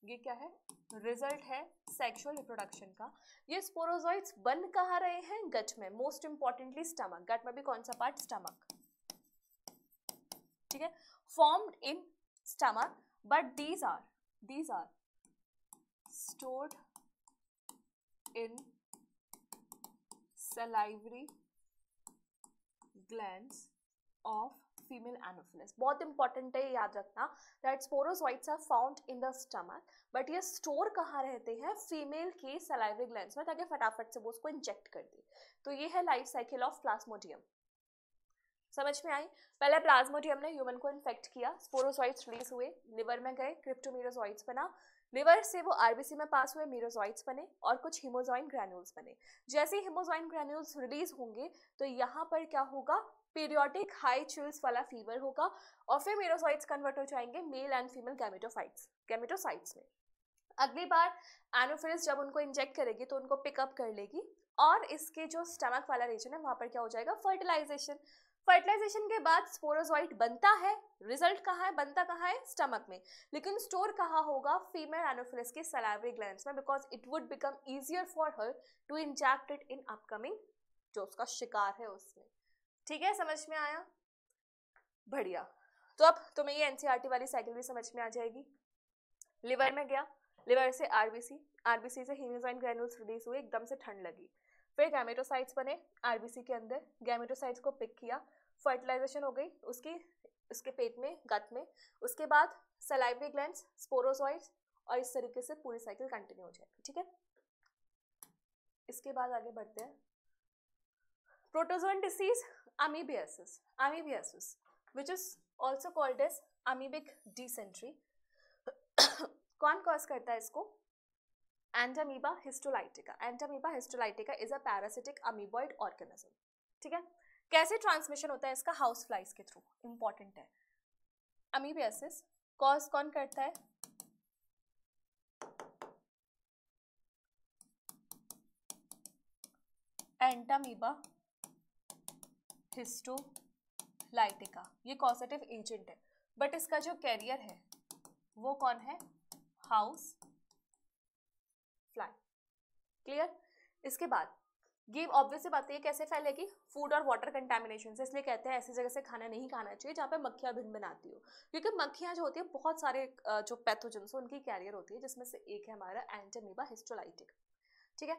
ये क्या है, रिजल्ट है सेक्सुअल रिप्रोडक्शन का। ये स्पोरोजोइट्स बन कहाँ रहे हैं, गट में, मोस्ट इंपॉर्टेंटली स्टमक, गट में भी कौन सा पार्ट, स्टमक, ठीक है, formed in stomach, but these are stored in salivary glands of female anopheles। बहुत इंपॉर्टेंट है, याद रखना that sporozoites are found in the stomach, but ये स्टोर कहाँ रहते हैं, फीमेल के salivary glands में, ताकि फटाफट से वो उसको इंजेक्ट कर दे। तो ये है लाइफ साइकिल ऑफ प्लाज्मोडियम, समझ में आई। पहले प्लाज्मोडियम ने ह्यूमन को इन्फेक्ट किया, स्पोरोजोइट्स रिलीज हुए, लिवर में गए, क्रिप्टोमीरोजोइट्स बना, लिवर से वो आरबीसी में पास हुए, मीरोजोइट्स बने और कुछ हिमोजोइन ग्रैन्यूल्स बने। जैसे हिमोजोइन ग्रैन्यूल्स रिलीज होंगे तो यहाँ पर क्या होगा, पीरियोडिक हाई चिल्स वाला फीवर होगा, और फिर मीरोजोइट्स कन्वर्ट हो जाएंगे मेल एंड फीमेल गैमेटोसाइट्स में। अगली बार एनोफिलिस जब उनको इंजेक्ट करेगी तो उनको पिकअप कर लेगी, और इसके जो स्टमक वाला रीजन है वहां पर क्या हो जाएगा, फर्टिलाइजेशन। फर्टिलाइजेशन के बाद स्पोरोजोइट बनता है, रिजल्ट कहाँ है, बनता कहाँ है, स्टमक में, लेकिन स्टोर कहाँ होगा, फीमेल एनोफिलिस के सलाइवरी ग्लैंड्स में, because it would become easier for her to inject it in upcoming, जो उसका शिकार है उसमें, ठीक है, समझ में आया, बढ़िया। तो अब तुम्हें ये एनसीईआरटी वाली साइकिल भी समझ में आ जाएगी। लिवर में गया, लिवर से आरबीसी, आरबीसी से हीमोग्लोबिन ग्रैन्यूल्स रिलीज हुए, एकदम से ठंड लगी, फिर गैमेटोसाइट्स बने आरबीसी के अंदर, गैमेटोसाइट्स को पिक किया, फर्टिलाइजेशन हो गई उसके पेट में, गट में, उसके बाद सलाइवरी ग्लैंड्स, स्पोरोजोइट्स, और इस तरीके से पूरी साइकिल कंटिन्यू हो जाएगी, ठीक है। इसके बाद आगे बढ़ते हैं, protozoan disease, amoebiasis which is also called as amoebic dysentery। कौन कॉज करता है इसको, Entamoeba histolytica. Entamoeba histolytica is a parasitic amoeboid organism, ठीक है। कैसे ट्रांसमिशन होता है इसका, हाउस फ्लाइज के थ्रू, इंपॉर्टेंट है। अमीबियासिस कॉज कौन करता है, एंटामीबा हिस्टोलाइटिका, ये कॉजेटिव एजेंट है, बट इसका जो कैरियर है वो कौन है, हाउस फ्लाई, क्लियर। इसके बाद ये ऑब्वियस सी बात है, ये कैसे फैलेगी, फूड और वाटर कंटामिनेशन से, इसलिए कहते हैं ऐसी जगह से खाना नहीं खाना चाहिए जहाँ पे मक्खियाँ भिन बनाती हो, क्योंकि मक्खियाँ जो होती है बहुत सारे जो पैथोजेंस उनकी कैरियर होती है, जिसमें से एक है हमारा एंटामीबा हिस्टोलाइटिका, ठीक है।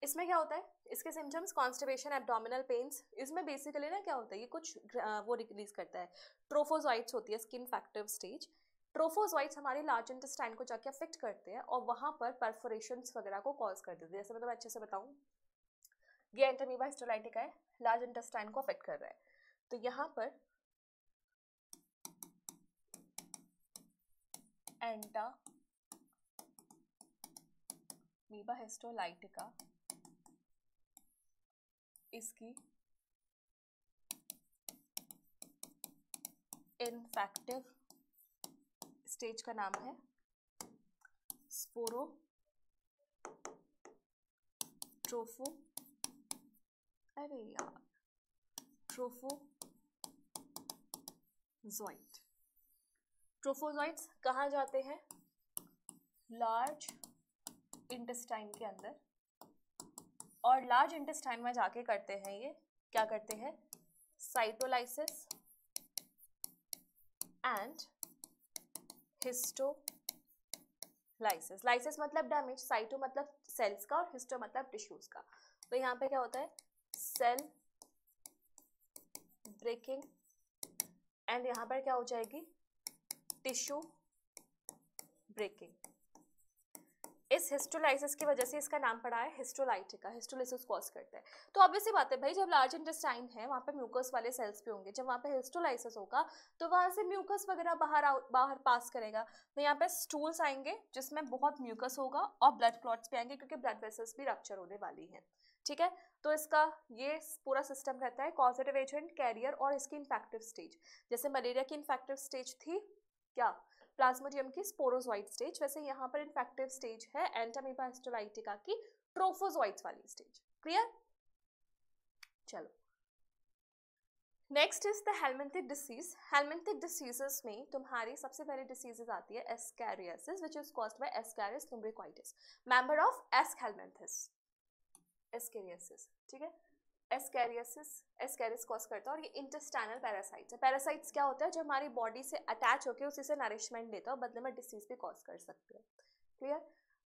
इसमें क्या होता है, इसके सिम्टम्स कॉन्स्टिपेशन, एब्डोमिनल पेन्स, इसमें बेसिकली ना क्या होता है, ये कुछ वो रिलीज करता है, ट्रोफोजोइट्स होती है, स्किन फैक्टिव स्टेज, ट्रोफोजोइट्स हमारे लार्ज इंटेस्टाइन को जाके अफेक्ट करते हैं और वहां पर परफोरेशंस वगैरह को कॉज कर देते हैं। जैसे मैं तुम्हें अच्छे से बताऊं, ये एंटामीबा हिस्टोलाइटिका है, लार्ज इंटेस्टाइन को अफेक्ट कर रहा है, तो यहाँ पर अमीबा हिस्टोलाइटिका इसकी इन्फेक्टिव स्टेज का नाम है स्पोरो ट्रोफो, अरे यार ट्रोफोजोइट। ट्रोफोजोइट्स कहाँ जाते हैं? लार्ज इंटेस्टाइन के अंदर, और लार्ज इंटेस्टाइन में जाके करते हैं ये क्या करते हैं? Cytolysis and histolysis. लाइसिस मतलब डैमेज, साइटो मतलब सेल्स का और हिस्टो मतलब टिश्यूज का। तो यहाँ पे क्या होता है? सेल ब्रेकिंग, एंड यहाँ पर क्या हो जाएगी? Tissue breaking. इस हिस्टोलाइसिस की वजह से इसका नाम पड़ा है हिस्टोलाइटिका, हिस्टोलाइसिस कॉज करता है। तो ऑब्वियसली बात है भाई, जब लार्ज इंटेस्टाइन है वहाँ पे म्यूकस वाले सेल्स भी होंगे, जब वहाँ पे हिस्टोलाइसिस होगा तो वहाँ से म्यूकस वगैरह बाहर पास करेगा। तो यहाँ पे स्टूल्स आएंगे जिसमें बहुत म्यूकस होगा और ब्लड क्लॉट्स भी आएंगे क्योंकि ब्लड वेसल्स भी रप्चर होने वाली हैं। ठीक है, तो इसका ये पूरा सिस्टम रहता है, कॉजेटिव एजेंट, कैरियर और इसकी इन्फेक्टिव स्टेज। जैसे मलेरिया की इन्फेक्टिव स्टेज थी क्या? प्लाज्मोडियम की स्पोरोजोइट स्टेज, वैसे यहाँ पर इन्फेक्टिव स्टेज है एंटामीबा हिस्टोलाइटिका की ट्रोफोजोइट्स वाली स्टेज। क्लियर? चलो, next is the helminthic disease. Helminthic diseases में तुम्हारी सबसे पहली डिसीजेस आती है ascariasis, which is caused by ascaris lumbricoides, member of aschelminthes. Ascariasis, ठीक है, एस्कैरियस कॉज करता है, और ये इंटेस्टाइनल पैरासाइट्स है। पैरासाइट्स क्या होता है? जो हमारी बॉडी से अटैच होकर उसी से नरिशमेंट लेता है और बदले में डिसीज भी कॉज कर सकते हैं। क्लियर?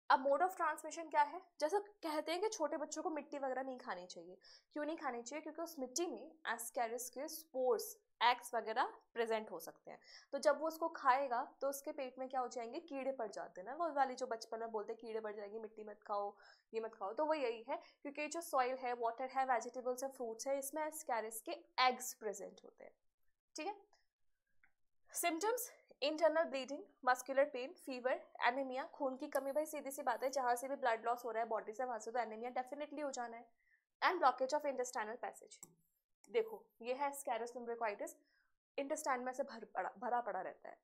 अब मोड ऑफ ट्रांसमिशन क्या है? जैसा कहते हैं कि छोटे बच्चों को मिट्टी वगैरह नहीं खानी चाहिए। क्यों नहीं खानी चाहिए? क्योंकि उस मिट्टी में एस्कैरियस के स्पोर्स, एग्स वगैरह प्रेजेंट हो सकते हैं। तो जब वो उसको खाएगा तो उसके पेट में क्या हो जाएंगे? कीड़े पड़ जाते हैं ना, वो वाली जो बचपन में बोलते हैं कीड़े पड़ जाएंगे, मिट्टी मत खाओ, ये मत खाओ। तो वो यही है, क्योंकि जो सॉइल है, वाटर है, वेजिटेबल्स है, फ्रूट्स है, इसमें एस्कैरियस के एग्स प्रेजेंट होते हैं। ठीक है, symptoms internal bleeding, muscular pain, fever, anaemia, खून की कमी। भाई सीधी सी बात है, जहां से भी ब्लड लॉस हो रहा है बॉडी से वहां से तो एनीमिया डेफिनेटली हो जाना है। And blockage of intestinal passage. देखो ये है एस्कैरियस लुम्ब्रिकॉइटिस, इंटेस्टाइन में से भरा पड़ा रहता है।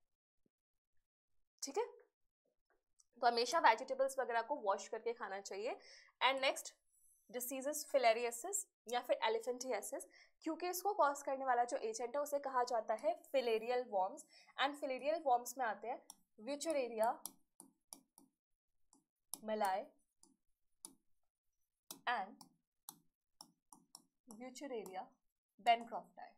ठीक है, तो हमेशा वेजिटेबल्स वगैरह को वॉश करके खाना चाहिए। एंड नेक्स्ट डिसीजेस फिलेरियसिस या फिर एलिफेंटियासिस, क्योंकि इसको कॉज करने वाला जो एजेंट है उसे कहा जाता है filarial worms. And filarial worms में आते हैं व्यूचरेरिया मेलाई एंड व्यूचरेरिया बेनक्रॉफ्टाई।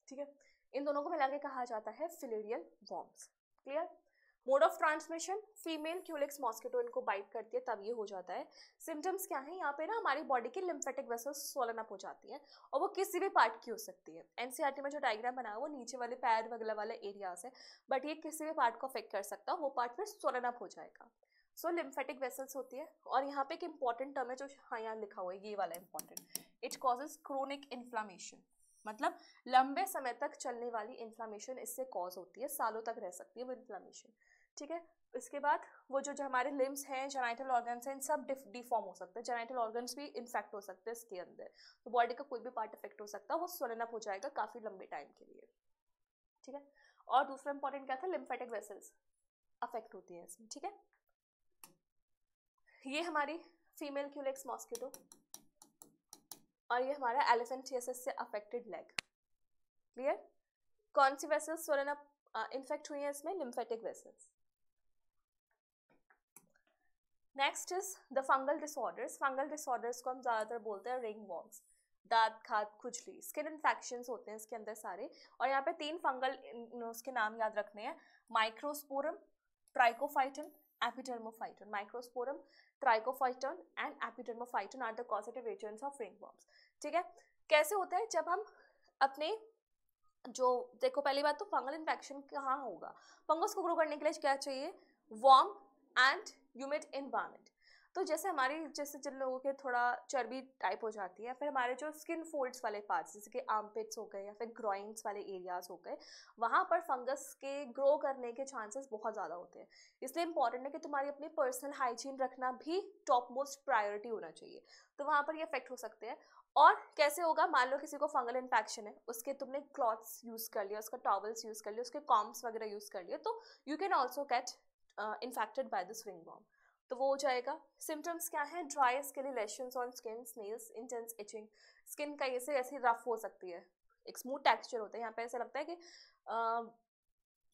ठीक है, इन दोनों को मिला के कहा जाता है filarial worms. Clear? Mode of transmission, female Culex mosquito इनको बाइट करती है तब ये हो जाता है। सिम्टम्स क्या है? यहाँ पे ना हमारी बॉडी की लिम्फेटिक वेसल्स स्वोलन अप हो जाती है, और वो किसी भी पार्ट की हो सकती है। एनसीईआरटी में जो डायग्राम बना है वो नीचे वाले पैर वगैरह वाले एरियाज है, बट ये किसी भी पार्ट को अफेक्ट कर सकता है, वो पार्ट फिर स्वोलन अप हो जाएगा। सो लिम्फेटिक वेसल्स होती है। और यहाँ पे एक इंपॉर्टेंट टर्म है जो हाँ यहाँ लिखा हुआ है, ये वाला important, it causes chronic inflammation, मतलब लंबे समय तक चलने वाली इन्फ्लामेशन इससे कॉज होती है, सालों तक रह सकती है वो इन्फ्लामेशन। ठीक है, इसके बाद वो जो हमारे लिम्स हैं, जेनाइटल ऑर्गन्स हैं, इन सब डिफॉर्म हो सकते हैं। जेनाइटल ऑर्गन्स भी इन्फेक्ट हो सकते हैं इसके अंदर, तो बॉडी का कोई भी पार्ट इफेक्ट हो सकता है, वो स्वोलन अप हो जाएगा काफी लंबे टाइम के लिए। ठीक है, और दूसरा इंपॉर्टेंट क्या था? लिम्फेटिक वेसल्स अफेक्ट होती है इसमें। ठीक है, ये हमारी फीमेल क्यूलेक्स मॉस्किटो और ये हमारा एलिफेंटियासिस से अफेक्टेड लेग। क्लियर? कौन सी वेसल्स स्वोलन अप इन्फेक्ट हुई है इसमें? Lymphatic vessels. Next is the fungal disorders. Fungal disorders को हम ज़्यादातर बोलते हैं रिंग वॉर्म्स, दांत, खाद, खुजली, स्किन इन्फेक्शंस होते हैं इसके अंदर सारे। और यहाँ पे 3 फंगल उसके नाम याद रखने हैं, microsporum, trichophyton, epidermophyton. Microsporum, trichophyton and epidermophyton are the causative agents of ringworms. ठीक है, कैसे होता है? जब हम अपने जो देखो, पहली बात तो फंगल इन्फेक्शन कहाँ होगा? फंगस को ग्रो करने के लिए क्या चाहिए? Warm and humid environment. तो जैसे जिन लोगों के थोड़ा चर्बी टाइप हो जाती है, फिर हमारे जो स्किन फोल्ड्स वाले पार्ट्स जैसे कि आर्मपिट्स हो गए या फिर ग्रॉइंस वाले एरियाज हो गए, वहाँ पर फंगस के ग्रो करने के चांसेस बहुत ज़्यादा होते हैं। इसलिए इंपॉर्टेंट है कि तुम्हारी अपनी पर्सनल हाइजीन रखना भी टॉप मोस्ट प्रायोरिटी होना चाहिए, तो वहाँ पर ये इफेक्ट हो सकते हैं। और कैसे होगा, मान लो किसी को फंगल इन्फेक्शन है, उसके तुमने क्लॉथ्स यूज कर लिया, उसका टॉवल्स यूज कर लिया, उसके कॉम्स वगैरह यूज कर लिए, तो you can also get infected by the swing worm, तो वो हो जाएगा। सिम्टम्स क्या है, dry skin, lesions on skin, scales, intense itching, skin का ऐसे रफ हो सकती है, एक स्मूथ टेक्सचर होता है, यहाँ पे ऐसा लगता है कि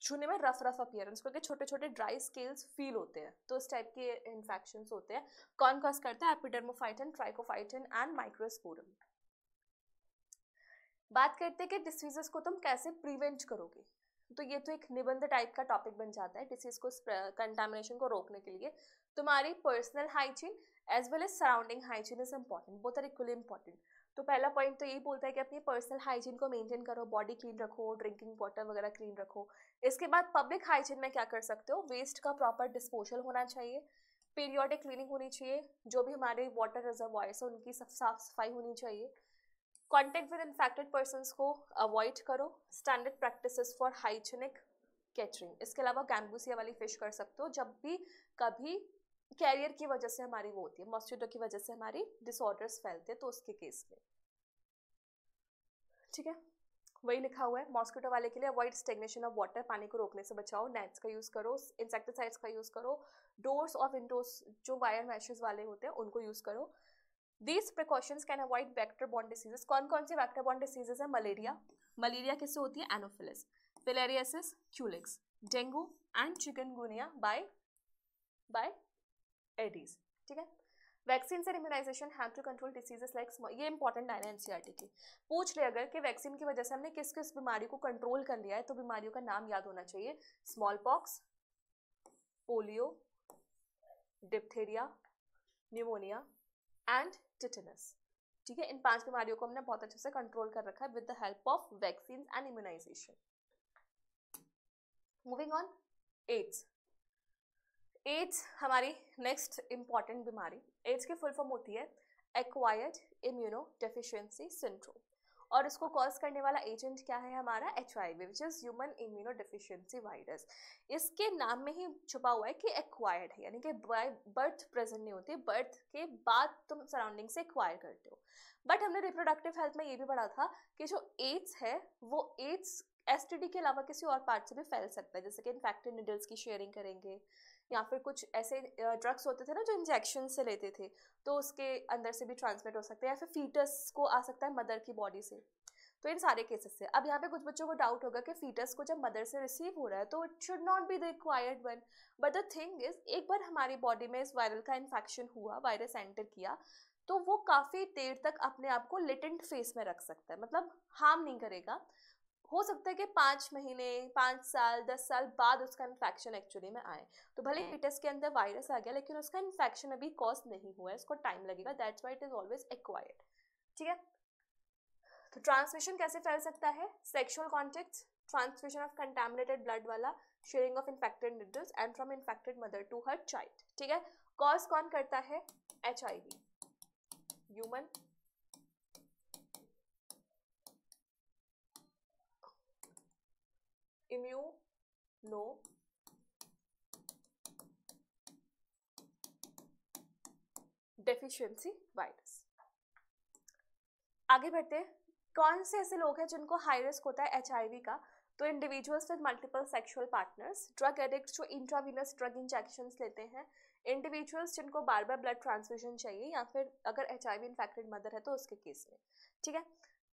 छूने में रफ अपीयरेंस, क्योंकि छोटे छोटे ड्राई स्केल्स फील होते हैं, तो इस टाइप के इन्फेक्शंस होते हैं। कौन कॉज करता है, एपिडर्मोफाइटिन, ट्राइकोफाइटिन एंड माइक्रोस्पोरम। बात करते हैं कि डिसीजेस को तुम कैसे प्रिवेंट करोगे, तो ये तो एक निबंध टाइप का टॉपिक बन जाता है। डिसीज को, कंटामिनेशन को रोकने के लिए तुम्हारी personal hygiene as well as surrounding hygiene is important, both are equally important. तो पहला पॉइंट तो यही बोलता है कि अपनी पर्सनल हाइजीन को मेंटेन करो, बॉडी क्लीन रखो, ड्रिंकिंग वाटर वगैरह क्लीन रखो। इसके बाद पब्लिक हाइजीन में क्या कर सकते हो, वेस्ट का प्रॉपर डिस्पोजल होना चाहिए, पीरियोडिक क्लीनिंग होनी चाहिए, जो भी हमारे वाटर रिजर्वॉयर्स है उनकी साफ सफाई होनी चाहिए, कॉन्टेक्ट विद इन्फेक्टेड पर्सन्स को अवॉइड करो, standard practices for hygienic catering. इसके अलावा गैम्बूसिया वाली फिश कर सकते हो, जब भी कभी कैरियर की वजह से हमारी वो होती है, मॉस्किटो की वजह से हमारी डिसऑर्डर्स फैलते हैं, तो उसके केस में, ठीक है, वही लिखा हुआ है। मॉस्किटो वाले के लिए अवॉइड स्टेग्नेशन ऑफ वाटर, पानी को रोकने से बचाओ, नेट्स का यूज करो, इंसेक्टिसाइड्स का यूज करो, डोर्स और विंडोज जो वायर मैशेस वाले होते हैं उनको यूज करो। These precautions can avoid vector-borne diseases. कौन से vector-borne diseases है, मलेरिया किससे होती है, anopheles, filariasis, culex, dengue and chikungunya by aedes, ठीक है। वैक्सीन से immunisation have to control diseases like, ये इंपॉर्टेंट लाइन है एनसीईआरटी की, पूछ ले अगर कि वैक्सीन की वजह से हमने किस किस बीमारी को कंट्रोल कर लिया है, तो बीमारियों का नाम याद होना चाहिए, small pox, polio, diphtheria, pneumonia and tetanus, ठीक है। इन 5 बीमारियों को हमने बहुत अच्छे से कंट्रोल कर रखा है with the help of vaccine and immunisation. Moving on, AIDS हमारी नेक्स्ट इंपॉर्टेंट बीमारी। एड्स की फुल फॉर्म होती है एक्वायर्ड इम्यूनो डेफिशिएंसी सिंड्रोम, और इसको कॉज करने वाला एजेंट क्या है हमारा, HIV, which is human immunodeficiency virus. इसके नाम में ही छुपा हुआ है कि एक्वायर्ड है, यानी कि बाय बर्थ प्रेजेंट नहीं होती, बर्थ के बाद तुम सराउंडिंग से एक्वायर करते हो। बट हमने रिप्रोडक्टिव हेल्थ में ये भी पढ़ा था कि जो एड्स है वो एड्स STD के अलावा किसी और पार्ट से भी फैल सकता है, जैसे कि इन्फेक्टेड निडल्स की शेयरिंग करेंगे, या फिर कुछ ऐसे ड्रग्स होते थे ना जो इंजेक्शन से लेते थे, तो उसके अंदर से भी ट्रांसमिट हो सकते हैं, या फिर फीटस को आ सकता है मदर की बॉडी से, तो इन सारे केसेस से। अब यहाँ पे कुछ बच्चों को डाउट होगा कि फीटस को जब मदर से रिसीव हो रहा है तो it should not be the acquired one, but the thing is, एक बार हमारी बॉडी में इस वायरल का इन्फेक्शन हुआ, वायरस एंटर किया, तो वो काफ़ी देर तक अपने आप को लेटेंट फेस में रख सकता है, मतलब हार्म नहीं करेगा। हो सकता है कि 5 महीने, 5 साल, 10 साल बाद उसका इन्फेक्शन एक्चुअली में आए, तो भले फीटस के अंदर वायरस आ गया लेकिन उसका इन्फेक्शन अभी कॉज नहीं हुआ है, इसको टाइम लगेगा, that's why it is always acquired, ठीक है। तो ट्रांसमिशन कैसे फैल सकता है, sexual contact, transmission of contaminated blood वाला, sharing of infected needles and from infected mother to her child, ठीक है। कॉज कौन करता है, HIV, human immunodeficiency virus. आगे बढ़ते हैं, कौन से ऐसे लोग हैं जिनको हाई रिस्क होता है HIV का, तो individuals with multiple sexual partners, drug addicts जो इंट्रावीनस ड्रग इंजेक्शंस लेते हैं, इंडिविजुअल्स जिनको बार बार ब्लड ट्रांसफ्यूजन चाहिए, या फिर अगर HIV इन्फेक्टेड मदर है तो उसके केस में, ठीक है।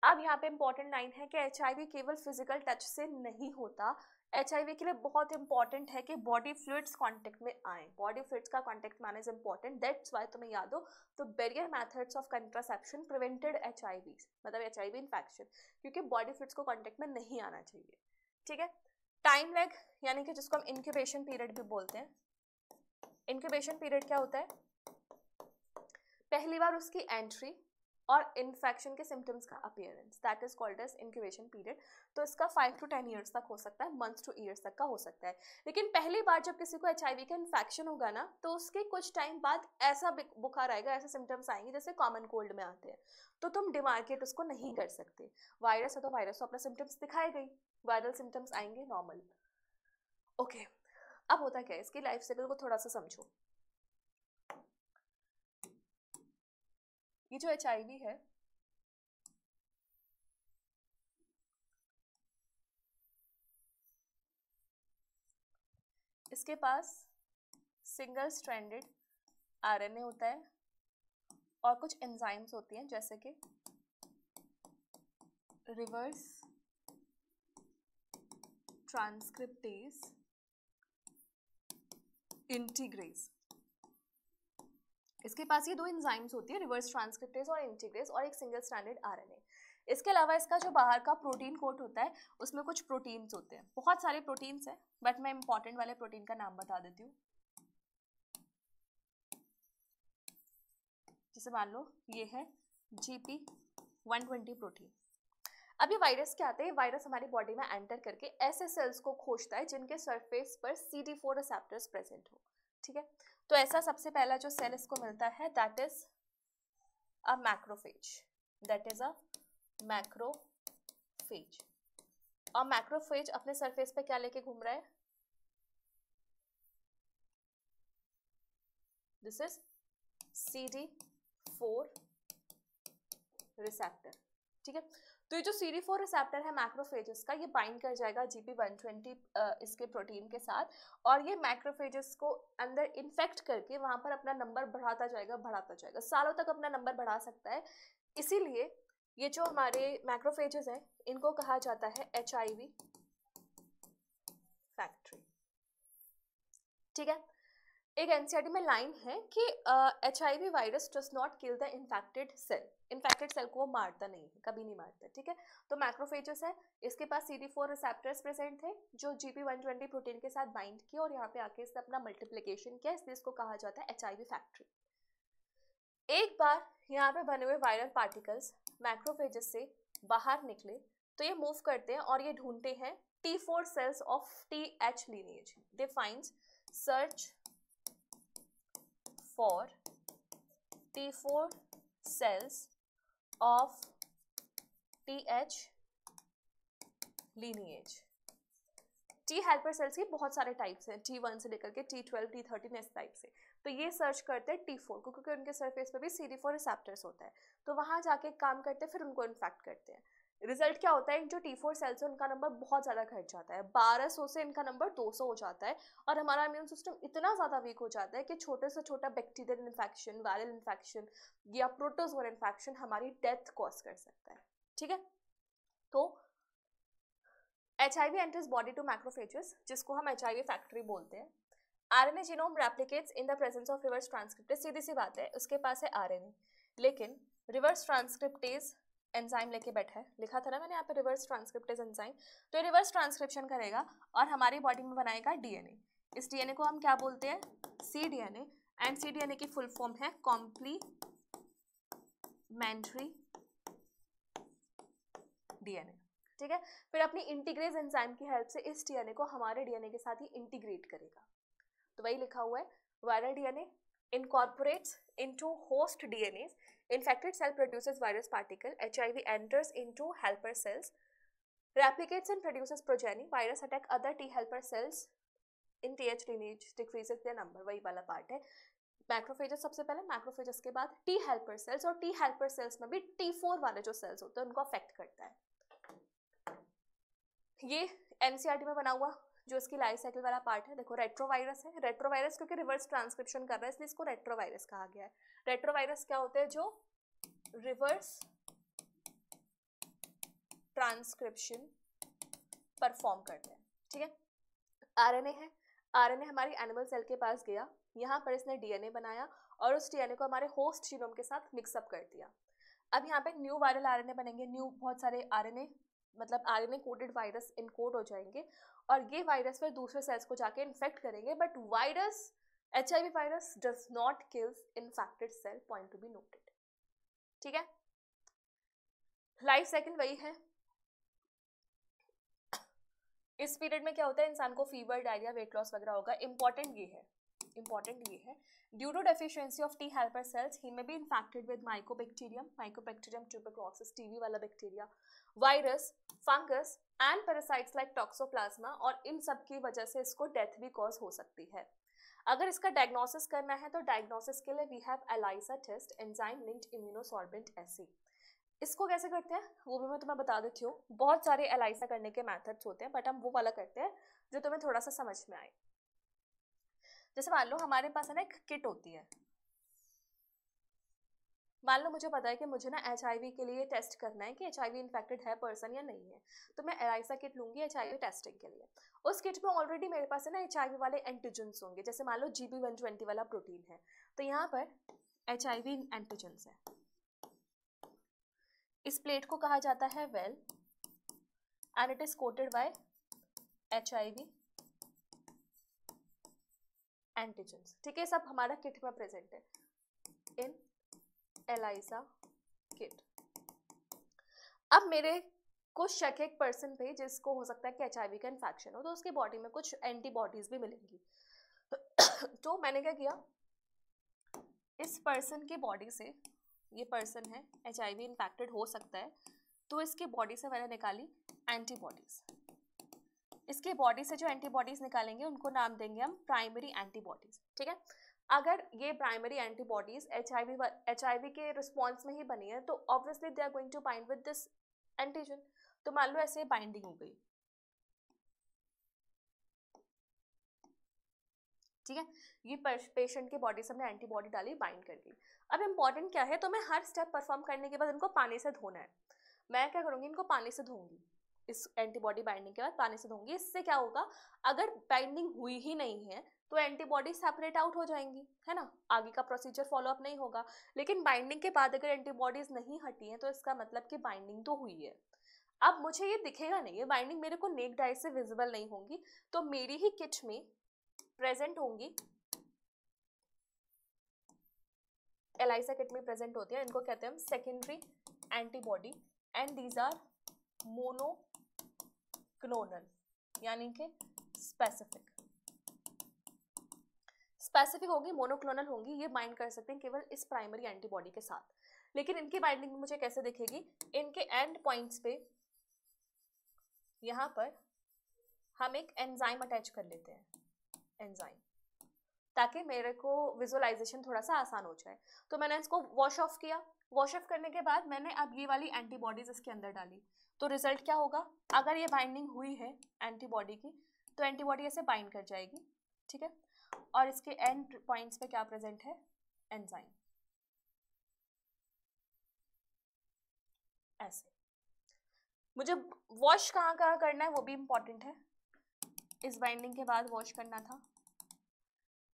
अब यहाँ पे इंपॉर्टेंट लाइन है कि HIV केवल फिजिकल टच से नहीं होता, HIV के लिए बहुत इंपॉर्टेंट है कि बॉडी फ्लूइड्स कांटेक्ट में आए, बॉडी फ्लूइड्स का कांटेक्ट में आना इज इंपॉर्टेंट, दैट्स व्हाई तुम्हें याद हो तो barrier methods of contraception prevented HIV, मतलब HIV इन्फेक्शन, क्योंकि बॉडी फ्लूइड्स को कांटेक्ट में नहीं आना चाहिए, ठीक है। टाइम लैग, यानी कि जिसको हम इंक्यूबेशन पीरियड भी बोलते हैं। इंक्यूबेशन पीरियड क्या होता है, पहली बार उसकी एंट्री, और इन्फेक्शन के सिम्टम्स का appearance, that is called as incubation period. तो इसका 5 to 10 ईयर्स तक हो सकता है, मंथ्स टू ईयर्स तक का हो सकता है। लेकिन पहली बार जब किसी को HIV का इन्फेक्शन होगा ना, तो उसके कुछ टाइम बाद ऐसा बुखार आएगा, ऐसे सिम्टम्स आएंगे जैसे कॉमन कोल्ड में आते हैं, तो तुम डिमार्केट उसको नहीं कर सकते। वायरस है तो वायरस तो अपने सिम्टम्स दिखाएगा ही, वायरल सिम्टम्स आएंगे नॉर्मल। ओके, अब होता क्या है, इसकी लाइफ साइकिल को थोड़ा सा समझो। ये जो HIV है, इसके पास सिंगल स्ट्रैंडेड RNA होता है और कुछ एंजाइम्स होती हैं जैसे कि रिवर्स ट्रांसक्रिप्टेज इंटीग्रेज। इसके पास ये दो एंजाइम्स होती है, रिवर्स ट्रांसक्रिप्टेज और इंटीग्रेज, और एक सिंगल स्ट्रैंडेड RNA। इसके अलावा इसका जो बाहर का प्रोटीन कोट होता है उसमें कुछ प्रोटीन्स होते हैं, बहुत सारे प्रोटीन्स हैं, बट मैं इंपॉर्टेंट वाले प्रोटीन का नाम बता देती हूँ। जैसे मान लो ये है GP120 प्रोटीन। अब ये वायरस क्या आते हैं, वायरस हमारी बॉडी में एंटर करके ऐसे सेल्स को खोजता है जिनके सरफेस पर CD4 रिसेप्टर्स प्रेजेंट हो, ठीक है। तो ऐसा सबसे पहला जो सेल इसको मिलता है that is a macrophage, that is a macrophage. और मैक्रोफेज अपने सरफेस पे क्या लेके घूम रहा है, दिस इज CD4 रिसेप्टर, ठीक है। तो ये जो CD4 रिसेप्टर है मैक्रोफेजेस का, ये बाइंड कर जाएगा GP120 इसके प्रोटीन के साथ, और ये मैक्रोफेजेस को अंदर इन्फेक्ट करके वहां पर अपना नंबर बढ़ाता जाएगा, सालों तक अपना नंबर बढ़ा सकता है। इसीलिए ये जो हमारे मैक्रोफेजेस हैं इनको कहा जाता है HIV फैक्ट्री, ठीक है। एक NCERT में लाइन है कि HIV virus does not kill the infected cell, infected cell को वो मारता नहीं है, कभी नहीं मारता, ठीक है। तो मैक्रोफेजेस है, इसके पास CD4 रिसेप्टर्स प्रेजेंट थे जो GP120 प्रोटीन के साथ बाइंड किए और यहाँ पे आके इसने अपना मल्टीप्लिकेशन किया, इसलिए इसको कहा जाता है HIV फैक्ट्री। एक बार यहाँ पे बने हुए वायरल पार्टिकल्स मैक्रोफेजेस से बाहर निकले तो ये मूव करते हैं और ये ढूंढते हैं T4 cells of TH lineage, they find search for T4 cells of TH lineage। T helper cells के बहुत सारे टाइप्स हैं, T1 से लेकर के T12, T13 इस टाइप से। तो ये सर्च करते हैं T4 को, क्योंकि उनके सरफेस पे भी CD4 रिसेप्टर्स होता है, तो वहां जाके काम करते हैं, फिर उनको इन्फेक्ट करते हैं। रिजल्ट क्या होता है, जो T4 सेल्स है उनका नंबर बहुत ज़्यादा घट जाता है, 1200 से इनका नंबर 200 हो जाता है, और हमारा इम्यून सिस्टम इतना ज़्यादा वीक हो जाता है कि छोटे से छोटा बैक्टीरियल इन्फेक्शन, वायरल इन्फेक्शन या प्रोटोजोआ इन्फेक्शन हमारी डेथ कॉज कर सकता है, ठीक है। तो HIV enters body to macrophages, जिसको हम HIV फैक्ट्री बोलते हैं। RNA genome replicates in the presence of reverse transcriptase, सीधी सी बात है, उसके पास है RNA, लेकिन रिवर्स ट्रांसक्रिप्टेज एंजाइम लेके बैठा है, लिखा था ना मैंने यहाँ पे रिवर्स ट्रांसक्रिप्टेज एंजाइम, तो रिवर्स ट्रांसक्रिप्शन करेगा और हमारी बॉडी में बनाएगा DNA। इस DNA को हम क्या बोलते हैं, cDNA, एंड cDNA की फुल फॉर्म है कॉम्प्लीमेंट्री DNA, ठीक है। फिर अपनी इंटीग्रेज एंजाइम की हेल्प से इस DNA को हमारे DNA के साथ ही इंटीग्रेट करेगा। तो वही लिखा हुआ है, viral DNA incorporates into host DNAs, infected cell produces virus particle, HIV enters into helper cells, replicates and produces progeny, virus attack other T helper cells in TH lineage, decreases their number, वही वाला part है। Macrophages सबसे पहले, macrophages के बाद T helper sales, और T helper sales में भी T4 वाले जो सेल्स होते हैं उनको अफेक्ट करता है। ये NCERT में बना हुआ जो इसकी लाइफ साइकिल वाला पार्ट है, देखो रेट्रोवायरस है, रेट्रोवायरस क्योंकि रिवर्स ट्रांसक्रिप्शन कर रहा है इसलिए इसको रेट्रोवायरस कहा गया है। रेट्रोवायरस क्या होते हैं, जो रिवर्स ट्रांसक्रिप्शन परफॉर्म करते हैं, ठीक है। RNA है, RNA हमारी एनिमल सेल के पास गया, यहाँ पर इसने DNA बनाया और उस DNA को हमारे होस्ट जीनोम के साथ मिक्सअप कर दिया। अब यहाँ पे न्यू वायरल RNA बनेंगे, न्यू बहुत सारे RNA मतलब RNA कोडेड वायरस इनकोड हो जाएंगे और ये वायरस फिर दूसरे सेल्स को जाके इन्फेक्ट करेंगे, but virus HIV virus does not kills infected cell, point to be noted, ठीक है। लाइफ साइकिल वही है। इस पीरियड में क्या होता है, इंसान को फीवर, डायरिया, वेट लॉस वगैरह होगा। इंपॉर्टेंट ये है due to deficiency of T helper cells ही में be infected with mycobacterium tuberculosis, TB वाला bacteria, virus, fungus and parasites like toxoplasma, और इन सब की वजह से इसको डेथ भी कॉज हो सकती है। अगर इसका डायग्नोसिस करना है तो डायग्नोसिस के लिए we have ELISA test, enzyme linked immunosorbent assay. इसको कैसे करते हैं वो भी मैं तुम्हें बता देती हूँ। बहुत सारे एलाइसा करने के मेथड्स होते हैं, बट हम वो वाला करते हैं जो तुम्हें थोड़ा सा समझ में आए। जैसे मान लो हमारे पास है ना एक किट होती है। मान लो मुझे पता है कि मुझे ना HIV के लिए टेस्ट करना है कि HIV इन्फेक्टेड है पर्सन या नहीं है, तो मैं एलाइसा किट लूंगी HIV टेस्टिंग के लिए। उस किट में ऑलरेडी मेरे पास है ना HIV वाले एंटीजेंस होंगे। जैसे मान लो GB120 वाला प्रोटीन है, तो यहाँ पर HIV एंटीजेंस है। इस प्लेट को कहा जाता है well and it is coated by HIV antigens. ठीक है, सब हमारा किट में प्रेजेंट है इन एलाइसा किट। अब मेरे को शक है एक पर्सन पे जिसको हो सकता है कि HIV का इन्फेक्शन हो, तो उसके बॉडी में कुछ एंटीबॉडीज भी मिलेंगी। तो मैंने क्या किया, इस पर्सन की बॉडी से, ये पर्सन है HIV इन्फेक्टेड हो सकता है, तो इसकी बॉडी से मैंने निकाली एंटीबॉडीज। इसके बॉडी से जो एंटीबॉडीज निकालेंगे उनको नाम देंगे हम प्राइमरी एंटीबॉडीज। ठीक है, अगर ये प्राइमरी एंटीबॉडीज HIV के रिस्पॉन्स में ही बनी है तो obviously they are going to bind with this antigen. तो मान लो ऐसे बाइंडिंग हो गई। ठीक है, ये पेशेंट की बॉडी से हमने एंटीबॉडी डाली, बाइंड कर गई। अब इंपॉर्टेंट क्या है, तो मैं हर स्टेप परफॉर्म करने के बाद इनको पानी से धोना है। मैं क्या करूंगी, इनको पानी से धोऊंगी। इस एंटीबॉडी बाइंडिंग के बाद पानी से धोऊंगी। इससे क्या होगा, अगर बाइंडिंग हुई ही नहीं है तो एंटीबॉडी सेपरेट आउट हो जाएंगी, है ना, आगे का प्रोसीजर फॉलो अप नहीं होगा। लेकिन बाइंडिंग के बाद अगर एंटीबॉडीज नहीं हटी हैं तो इसका मतलब कि बाइंडिंग तो हुई है। अब मुझे ये दिखेगा नहीं, ये बाइंडिंग मेरे को नेक्ड आई से विजिबल नहीं होंगी, तो मेरी ही किट में प्रेजेंट होंगी, एलाइसा किट में प्रेजेंट होती है। इनको कहते हैं हम secondary antibody and these are monoclonal, यानी कि स्पेसिफिक होगी, मोनोक्लोनल होंगी। ये बाइंड कर सकते हैं केवल इस प्राइमरी एंटीबॉडी के साथ। लेकिन इनकी बाइंडिंग मुझे कैसे दिखेगी, इनके एंड पॉइंट्स पे यहाँ पर हम एक एंजाइम अटैच कर लेते हैं, एंजाइम, ताकि मेरे को विजुअलाइजेशन थोड़ा सा आसान हो जाए। तो मैंने इसको वॉश ऑफ किया। वॉश ऑफ करने के बाद मैंने अब ये वाली एंटीबॉडीज इसके अंदर डाली, तो रिजल्ट क्या होगा, अगर ये बाइंडिंग हुई है एंटीबॉडी की तो एंटीबॉडी ऐसे बाइंड कर जाएगी। ठीक है, और इसके एंड पॉइंट्स पे क्या प्रेजेंट है, एंजाइम। ऐसे मुझे वॉश कहाँ कहाँ करना है वो भी इंपॉर्टेंट है। इस बाइंडिंग के बाद वॉश करना था,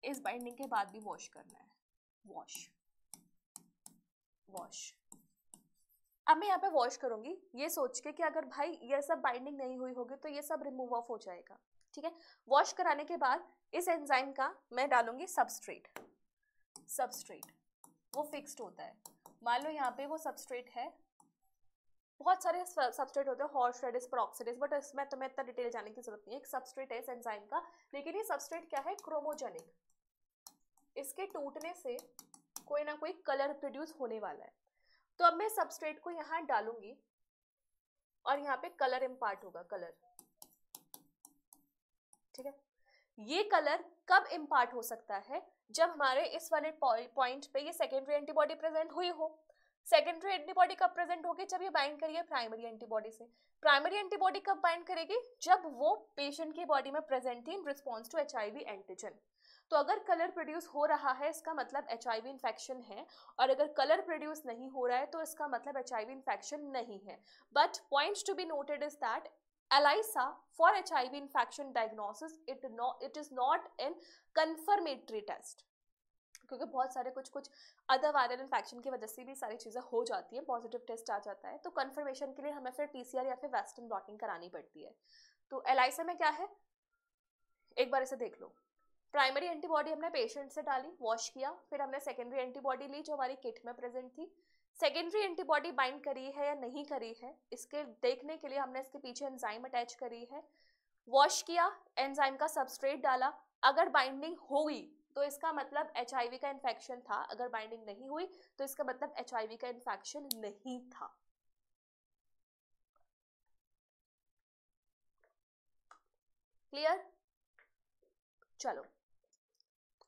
इस बाइंडिंग के बाद भी वॉश करना है, वॉश। अब मैं यहाँ पे वॉश करूंगी ये सोच के कि अगर भाई ये सब बाइंडिंग नहीं हुई होगी तो ये सब रिमूव ऑफ हो जाएगा। ठीक है, वॉश कराने के बाद इस एंजाइम का मैं डालूंगी सबस्ट्रेट वो फिक्स्ड होता है। मान लो यहाँ पे वो सबस्ट्रेट है, बहुत सारे सबस्ट्रेट होते हैं, हॉर्स रेडिस, पेरोक्सिडिस, बट इसमें तुम्हें इतना डिटेल जाने की जरूरत नहीं है। एक सबस्ट्रेट है इस एंजाइम का, लेकिन ये सबस्ट्रेट क्या है, क्रोमोजेनिक। इसके टूटने से कोई ना कोई कलर प्रोड्यूस होने वाला है। तो अब मैं सबस्ट्रेट को यहाँ डालूंगी और यहाँ पे कलर इम्पार्ट होगा, कलर। ठीक है, ये कलर कब इम्पार्ट हो सकता है, जब हमारे इस वाले पॉइंट पे ये सेकेंडरी एंटीबॉडी प्रेजेंट हुई हो। सेकेंडरी एंटीबॉडी कब प्रेजेंट होगी, जब ये बाइंड करिए प्राइमरी एंटीबॉडी से। प्राइमरी एंटीबॉडी कब बाइंड करेगी, जब वो पेशेंट की बॉडी में प्रेजेंट थी in response to HIV antigen. तो अगर कलर प्रोड्यूस हो रहा है इसका मतलब HIV इन्फेक्शन है, और अगर कलर प्रोड्यूस नहीं हो रहा है तो इसका मतलब HIV इन्फेक्शन नहीं है। But points to be noted is that ELISA for HIV infection diagnosis it is not an confirmatory test, क्योंकि बहुत सारे कुछ अदर वायरल इन्फेक्शन की वजह से भी सारी चीज़ें हो जाती है, पॉजिटिव टेस्ट आ जाता है, तो कंफर्मेशन के लिए हमें फिर PCR या फिर वेस्टर्न ब्लॉटिंग करानी पड़ती है। तो ELISA में क्या है, एक बार इसे देख लो। प्राइमरी एंटीबॉडी हमने पेशेंट से डाली, वॉश किया, फिर हमने सेकेंडरी एंटीबॉडी ली जो हमारी किट में प्रेजेंट थी। सेकेंडरी एंटीबॉडी बाइंड करी है या नहीं करी है, इसके देखने के लिए हमने इसके पीछे एंजाइम अटैच करी है, वॉश किया, एंजाइम का सबस्ट्रेट डाला, अगर बाइंडिंग हुई तो इसका मतलब HIV का इन्फेक्शन था, अगर बाइंडिंग नहीं हुई तो इसका मतलब HIV का इन्फेक्शन नहीं था। क्लियर? चलो,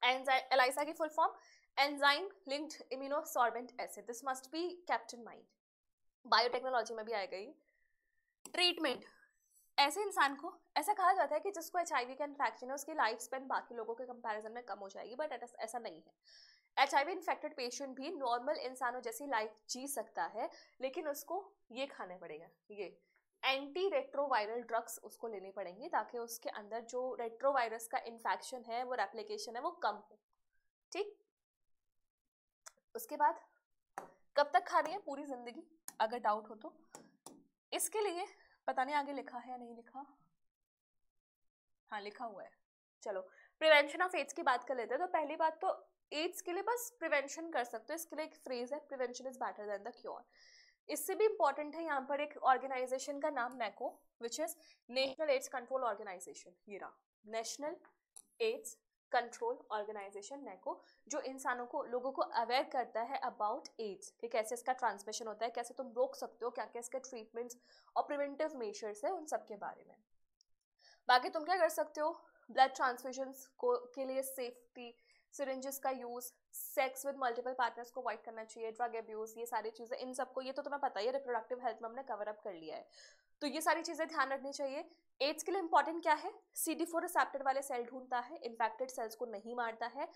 एंजाइम, एलाइसा की full form enzyme linked immunosorbent acid, this must be kept in mind, biotechnology में भी आएगा ये। ट्रीटमेंट, ऐसे इंसान को ऐसा कहा जाता है कि जिसको HIV का इन्फेक्शन है उसकी लाइफ स्पेन बाकी लोगों के कंपैरिजन में कम हो जाएगी, बट ऐसा नहीं है। HIV इन्फेक्टेड पेशेंट भी नॉर्मल इंसानों जैसी लाइफ जी सकता है, लेकिन उसको ये खाने पड़ेगा, ये एंटी रेट्रोवायरल ड्रग्स उसको लेनी पड़ेंगी ताकि उसके अंदर जो रेट्रोवायरस का इन्फेक्शन है, वो रेप्लिकेशन है, वो कम हो। ठीक, उसके बाद कब तक खानी है? पूरी जिंदगी, अगर डाउट हो तो। इसके लिए पता नहीं आगे लिखा है या नहीं लिखा, हाँ लिखा हुआ है। चलो, प्रिवेंशन ऑफ एड्स की बात कर लेते हैं। तो पहली बात तो एड्स के लिए बस प्रिवेंशन कर सकते हो, इसके लिए एक फ्रेज है, prevention is better than the cure. इससे भी इंपॉर्टेंट है यहाँ पर एक ऑर्गेनाइजेशन का नाम NACO, which is national AIDS control organisation. ये रहा national AIDS control organisation NACO, जो इंसानों को, लोगों को अवेयर करता है अबाउट एड्स, कि कैसे इसका ट्रांसमिशन होता है, कैसे तुम रोक सकते हो, क्या क्या इसके ट्रीटमेंट्स और प्रिवेंटिव मेजर्स है, उन सब के बारे में। बाकी तुम क्या कर सकते हो, ब्लड ट्रांसफ्यूजन्स को के लिए सेफ्टी, सिरिंजेस का use, sex with multiple partners को अवॉइड करना चाहिए, ड्रग अब्यूज, ये सारी चीजें, इन सबको, ये तो तुम्हें पता ही है, रिप्रोडक्टिव हेल्थ में हमने कवर अप कर लिया है, तो ये सारी चीजें ध्यान रखनी चाहिए। एड्स के लिए इंपॉर्टेंट क्या है, CD4 रिसेप्टर वाले सेल ढूंढता है, इन्फेक्टेड सेल्स को नहीं मारता है।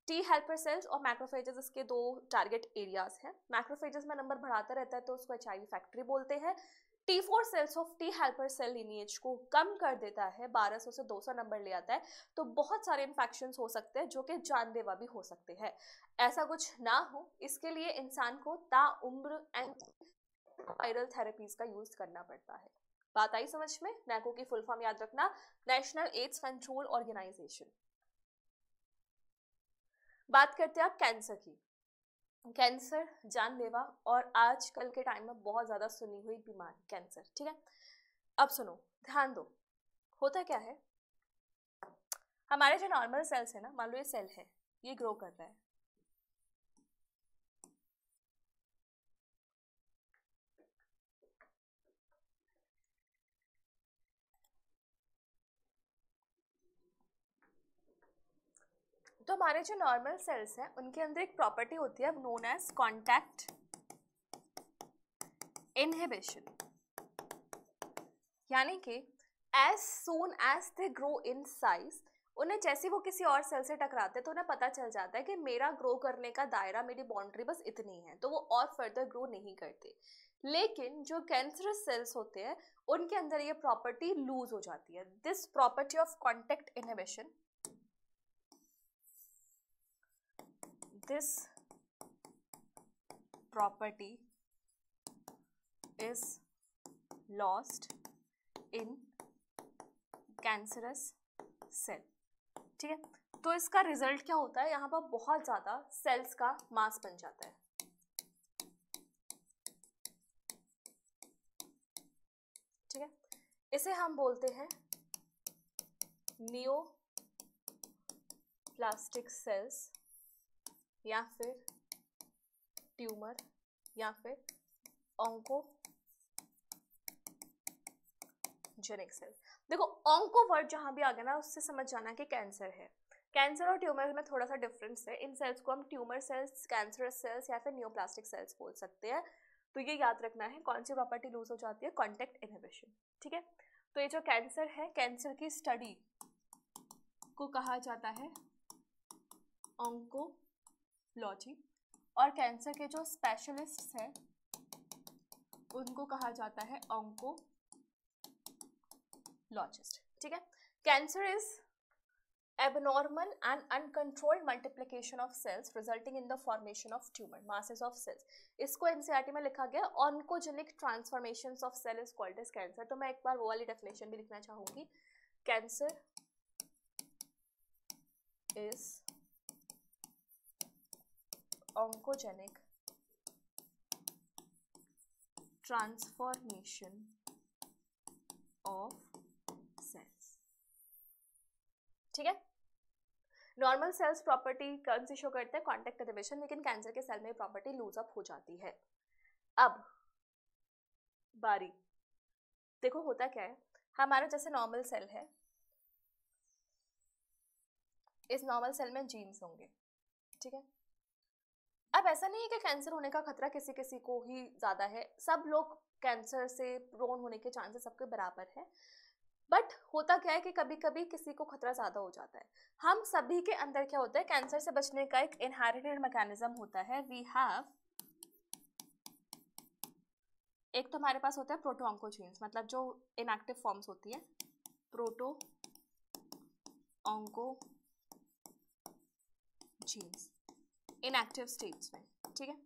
T हेल्पर सेल्स और मैक्रोफेजेस इसके दो टारगेट एरियाज हैं। मैक्रोफेजेस में नंबर बढ़ाता रहता है तो उसको HIV फैक्ट्री बोलते हैं। T4 cells of T helper cell lineage को कम कर देता है, 1200 से 200 नंबर ले आता है, तो बहुत सारे इन्फेक्शंस हो सकते हैं जो कि जानलेवा भी हो सकते हैं। ऐसा कुछ ना हो इसके लिए इंसान को ताउम्र वायरल थेरेपीज का यूज करना पड़ता है। बात आई समझ में? नेको की फुल फॉर्म याद रखना, नेशनल एड्स कंट्रोल ऑर्गेनाइजेशन। बात करते हैं आप कैंसर की। कैंसर जानलेवा और आजकल के टाइम में बहुत ज्यादा सुनी हुई बीमारी कैंसर, ठीक है? अब सुनो, ध्यान दो, होता क्या है, हमारे जो नॉर्मल सेल्स है ना, मान लो ये सेल है, ये ग्रो कर रहा है, तो हमारे जो नॉर्मल सेल्स हैं उनके अंदर एक प्रॉपर्टी होती है नोन एज कॉन्टैक्ट इनहिबिशन, यानी कि as soon as they grow in size, उन्हें जैसे वो किसी और सेल से टकराते हैं तो उन्हें पता चल जाता है कि मेरा ग्रो करने का दायरा, मेरी बाउंड्री बस इतनी है, तो वो और फर्दर ग्रो नहीं करते। लेकिन जो कैंसरस सेल्स होते हैं उनके अंदर ये प्रॉपर्टी लूज हो जाती है। This property of contact inhibition, this property is lost in cancerous cell, ठीक है? तो इसका रिजल्ट क्या होता है, यहाँ पर बहुत ज्यादा सेल्स का मास बन जाता है, ठीक है? इसे हम बोलते हैं नियोप्लास्टिक सेल्स या फिर ट्यूमर या फिर ऑन्कोजेनिक सेल। देखो, ऑन्को वर्ड जहां भी आ गया ना, उससे समझ जाना कि कैंसर है। कैंसर और ट्यूमर में थोड़ा सा डिफरेंस है, इन सेल्स को हम ट्यूमर सेल्स, कैंसरस सेल्स या फिर नियोप्लास्टिक सेल्स बोल सकते हैं। तो ये याद रखना है, कौन सी प्रॉपर्टी लूज हो जाती है, कॉन्टैक्ट इनहिबिशन, ठीक है? तो ये जो कैंसर है, कैंसर की स्टडी को कहा जाता है ऑन्कोलॉजी, और कैंसर के जो स्पेशलिस्ट्स हैं उनको कहा जाता है ऑन्कोलॉजिस्ट, ठीक है? Cancer is abnormal and uncontrolled multiplication of cells resulting in the formation of tumor masses of cells. इसको NCERT में लिखा गया, oncogenic transformations of cell is called as cancer। तो मैं एक बार वो वाली डेफिनेशन भी लिखना चाहूंगी, cancer is oncogenic transformation of cells. ठीक है, नॉर्मल सेल्स प्रॉपर्टी कौन सी शो करते हैं? कॉन्टैक्ट इनहिबिशन, लेकिन कैंसर के सेल में प्रॉपर्टी लूज अप हो जाती है। अब बारी देखो, होता क्या है, हमारा जैसे नॉर्मल सेल है, इस नॉर्मल सेल में जीन्स होंगे, ठीक है। अब ऐसा नहीं है कि कैंसर होने का खतरा किसी किसी को ही ज्यादा है, सब लोग कैंसर से प्रोन होने के चांसेस सबके बराबर है, बट होता क्या है कि कभी कभी किसी को खतरा ज्यादा हो जाता है। हम सभी के अंदर क्या होता है, कैंसर से बचने का एक इनहेरिटेड मैकेनिज्म होता है। वी हैव, एक तो हमारे पास होता है प्रोटो ऑन्कोजीन्स, मतलब जो इनएक्टिव फॉर्म्स होती है, प्रोटो ऑन्कोजीन्स इनएक्टिव स्टेट्स में, ठीक है।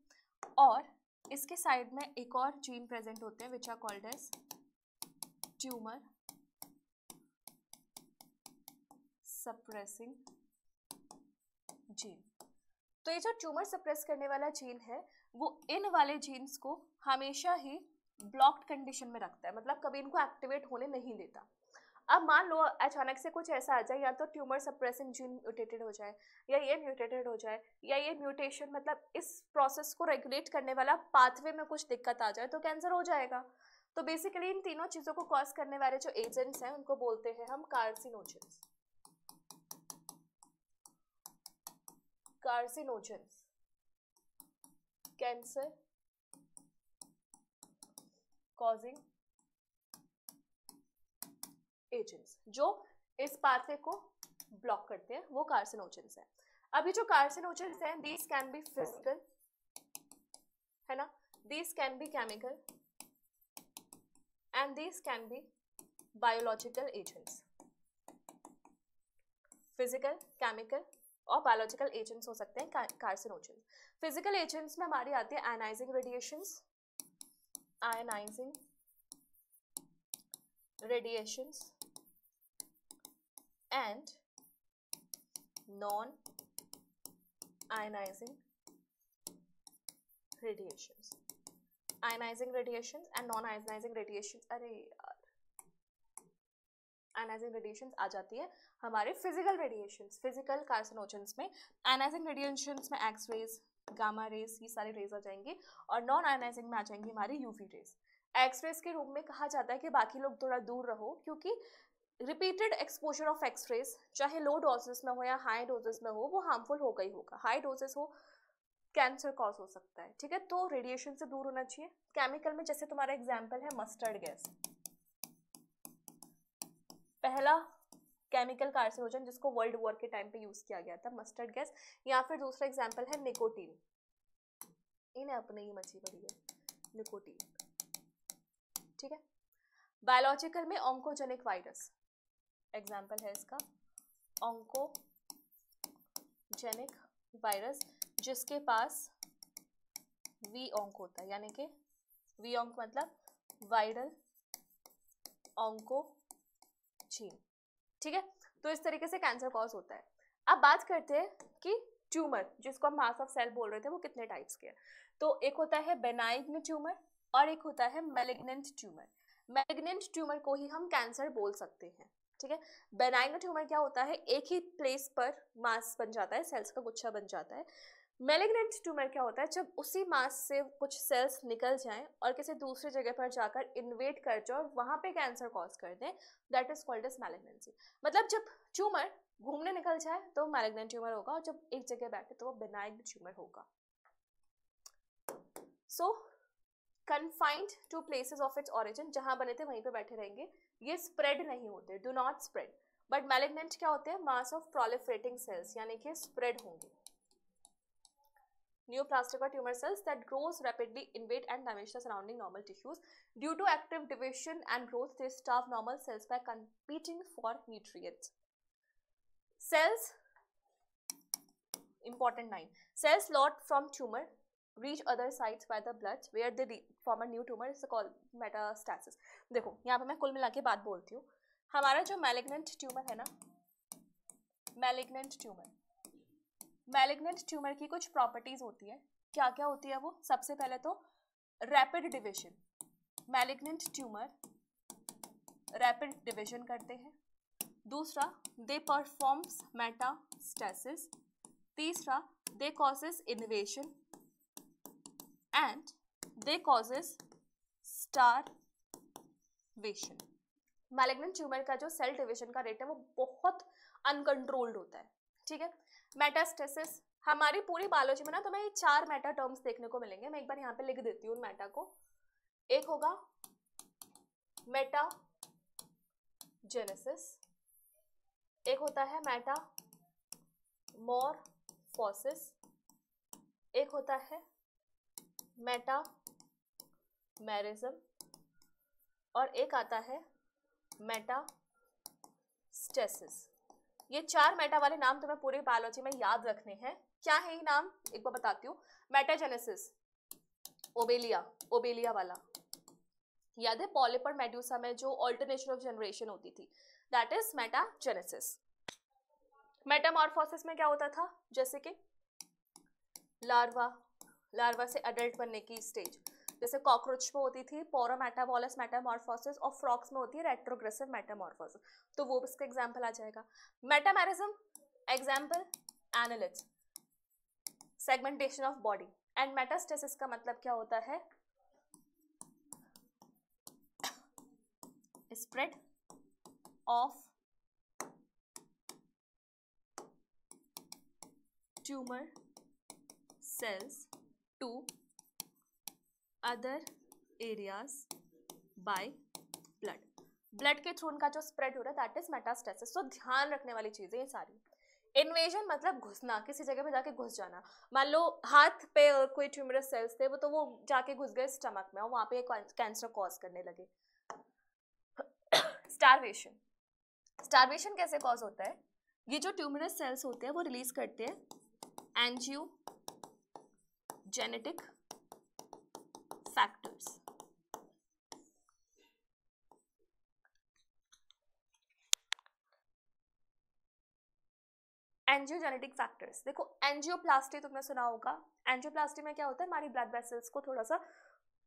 और इसके साइड में एक और जीन प्रेजेंट होते हैं which are called as tumour suppressing gene. तो ये जो ट्यूमर सप्रेस करने वाला जीन है वो इन वाले जीन्स को हमेशा ही ब्लॉक्ड कंडीशन में रखता है, मतलब कभी इनको एक्टिवेट होने नहीं देता। अब मान लो अचानक से कुछ ऐसा आ जाए, या तो ट्यूमर सप्रेसिंग जीन म्यूटेटेड हो जाए, या ये म्यूटेटेड हो जाए, या ये म्यूटेशन मतलब इस प्रोसेस को रेगुलेट करने वाला पाथवे में कुछ दिक्कत आ जाए, तो कैंसर हो जाएगा। तो बेसिकली इन तीनों चीजों को कॉज करने वाले जो एजेंट्स हैं उनको बोलते हैं हम carcinogens. Carcinogens cancer causing agents जो इस पाथवे को ब्लॉक करते हैं, वो कार्सिनोजेंस है। अभी जो कार्सिनोजेंस हैं, दीज कैन बी फिजिकल, है ना, these can be chemical and these can be biological agents. Physical, chemical और बायोलॉजिकल एजेंट्स हो सकते हैं कार्सिनोजेंस। फिजिकल एजेंट्स में हमारी आती है ionising radiations, ionising radiations and non-ionizing radiations. Ionizing radiations and non-ionizing radiations, अरे यार, ionizing radiations आ जाती है हमारे फिजिकल रेडिएशंस, फिजिकल कार्सिनोजेंस में। आयनाइजिंग रेडिएशंस में एक्स रेज, गामा रेज, ये सारी रेज आ जाएंगी, और नॉन आयनाइजिंग में आ जाएंगी हमारी यूवी रेज। एक्स रेज के रूप में कहा जाता है कि बाकी लोग थोड़ा दूर रहो, क्योंकि repeated exposure of X rays, चाहे लो डोजेस में हो या हाई डोजेस में हो, वो हार्मफुल होगा ही होगा। हाई डोजेस हो कैंसर कॉज हो सकता है, ठीक है। तो रेडिएशन से दूर होना चाहिए। केमिकल में जैसे तुम्हारा एग्जांपल है मस्टर्ड गैस, पहला केमिकल कार्सिनोजन जिसको वर्ल्ड वॉर के टाइम पे यूज किया गया था, मस्टर्ड गैस। या फिर दूसरा एग्जांपल है निकोटीन, इन्हें अपने ही मची पड़ी है, निकोटीन, ठीक है। बायोलॉजिकल में ऑन्कोजेनिक वायरस, एग्जाम्पल है इसका ऑन्कोजेनिक वायरस, जिसके पास वी ऑन्क होता है, यानी कि वी ऑन्क मतलब वायरल ऑन्कोजीन, ठीक है। तो इस तरीके से कैंसर कॉज होता है। अब बात करते हैं कि ट्यूमर, जिसको हम मास ऑफ सेल बोल रहे थे, वो कितने टाइप्स के हैं। तो एक होता है बेनाइग्न ट्यूमर और एक होता है मैलिग्नेंट ट्यूमर। मैलिग्नेंट ट्यूमर को ही हम कैंसर बोल सकते हैं, ठीक है। बेनाइग्न ट्यूमर क्या होता है, एक ही प्लेस पर मास बन जाता है, सेल्स का गुच्छा बन जाता है। मैलिग्नेंट ट्यूमर क्या होता है, जब उसी मास से कुछ सेल्स निकल जाएं और किसी दूसरी जगह पर जाकर इन्वेड कर जाए और वहां पे कैंसर कॉज कर दें, that is called as malignancy. मतलब जब ट्यूमर घूमने निकल जाए तो मैलिग्नेंट ट्यूमर होगा, और जब एक जगह बैठे तो वो बेनाइग्न ट्यूमर होगा। So confined to places of its origin, जहां बने थे वहीं पे बैठे रहेंगे, ये स्प्रेड नहीं होते, do not spread. But malignant क्या होते हैं, मास ऑफ प्रोलिफरेटिंग सेल्स, यानी कि स्प्रेड होंगे। Neoplastic or tumor cells that grows rapidly, invade and damage the surrounding normal tissues. Due to active division and growth, they starve normal cells by competing for nutrients. Cells, important line, cells lot from tumor reach other sites by the blood where they form a new tumor is called metastasis. देखो यहाँ पे मैं कुल मिला के बात बोलती हूँ, हमारा जो मैलिग्नेंट ट्यूमर है ना, मैलिग्नेंट ट्यूमर की कुछ प्रॉपर्टीज होती है। क्या क्या होती है वो, सबसे पहले तो rapid division, malignant tumour rapid division करते हैं। दूसरा, दे परफॉर्म्स मेटास्टेसिस। तीसरा, they causes invasion and they causes starvation. Malignant tumour का जो सेल डिविजन का रेट है वो बहुत अनकंट्रोल्ड होता है, ठीक है। मेटास्टेसिस, हमारी पूरी बायोलॉजी में ना तुम्हें ये 4 मेटा टर्म्स देखने को मिलेंगे। मैं एक बार यहाँ पे लिख देती हूँ मेटा को। एक होगा मेटाजेनेसिस, एक होता है मेटामॉर्फोसिस, एक होता है मेटामेरिज्म और एक आता है मेटास्टेसिस। ये 4 मेटा वाले नाम तुम्हें पूरी बायोलॉजी में याद रखने हैं। क्या है ये नाम, एक बार बताती हूँ। मेटाजेनेसिस, ओबेलिया वाला याद है, पॉलिप और मेड्यूसा में जो ऑल्टरनेशन ऑफ जनरेशन होती थी, दैट इज मेटाजेनेसिस। मेटामॉर्फोसिस में क्या होता था, जैसे कि लार्वा से अडल्ट बनने की स्टेज, जैसे कॉकरोच में होती थी पोरोमेटाबोलस मेटामॉर्फोसिस और फ्रॉक्स में होती है रेट्रोग्रेसिव मेटामॉर्फोसिस, तो वो इसका एग्जांपल आ जाएगा। Metamerism example annelids, segmentation of body. And metastasis का मतलब क्या होता है, spread of tumour cells to other areas by blood के थ्रू उनका जो स्प्रेड हो रहा है दैट इज मेटास्टेसिस। तो ध्यान रखने वाली चीजें ये सारी। इन्वेजन मतलब घुसना, किसी जगह पे जाके घुस जाना। मान लो हाथ पे कोई ट्यूमरस सेल्स थे, तो वो जाके घुस गए स्टमक में और वहां पे कैंसर कॉज करने लगे। स्टारवेशन कैसे कॉज होता है, ये जो ट्यूमरस सेल्स होते हैं वो रिलीज करते हैं एंजियोजेनेटिक फैक्टर्स। एंजियोजेनेटिक फैक्टर्स, देखो एंजियोप्लास्टी तुमने सुना होगा। एंजियोप्लास्टी में क्या होता है, हमारी ब्लड वेसल्स को थोड़ा सा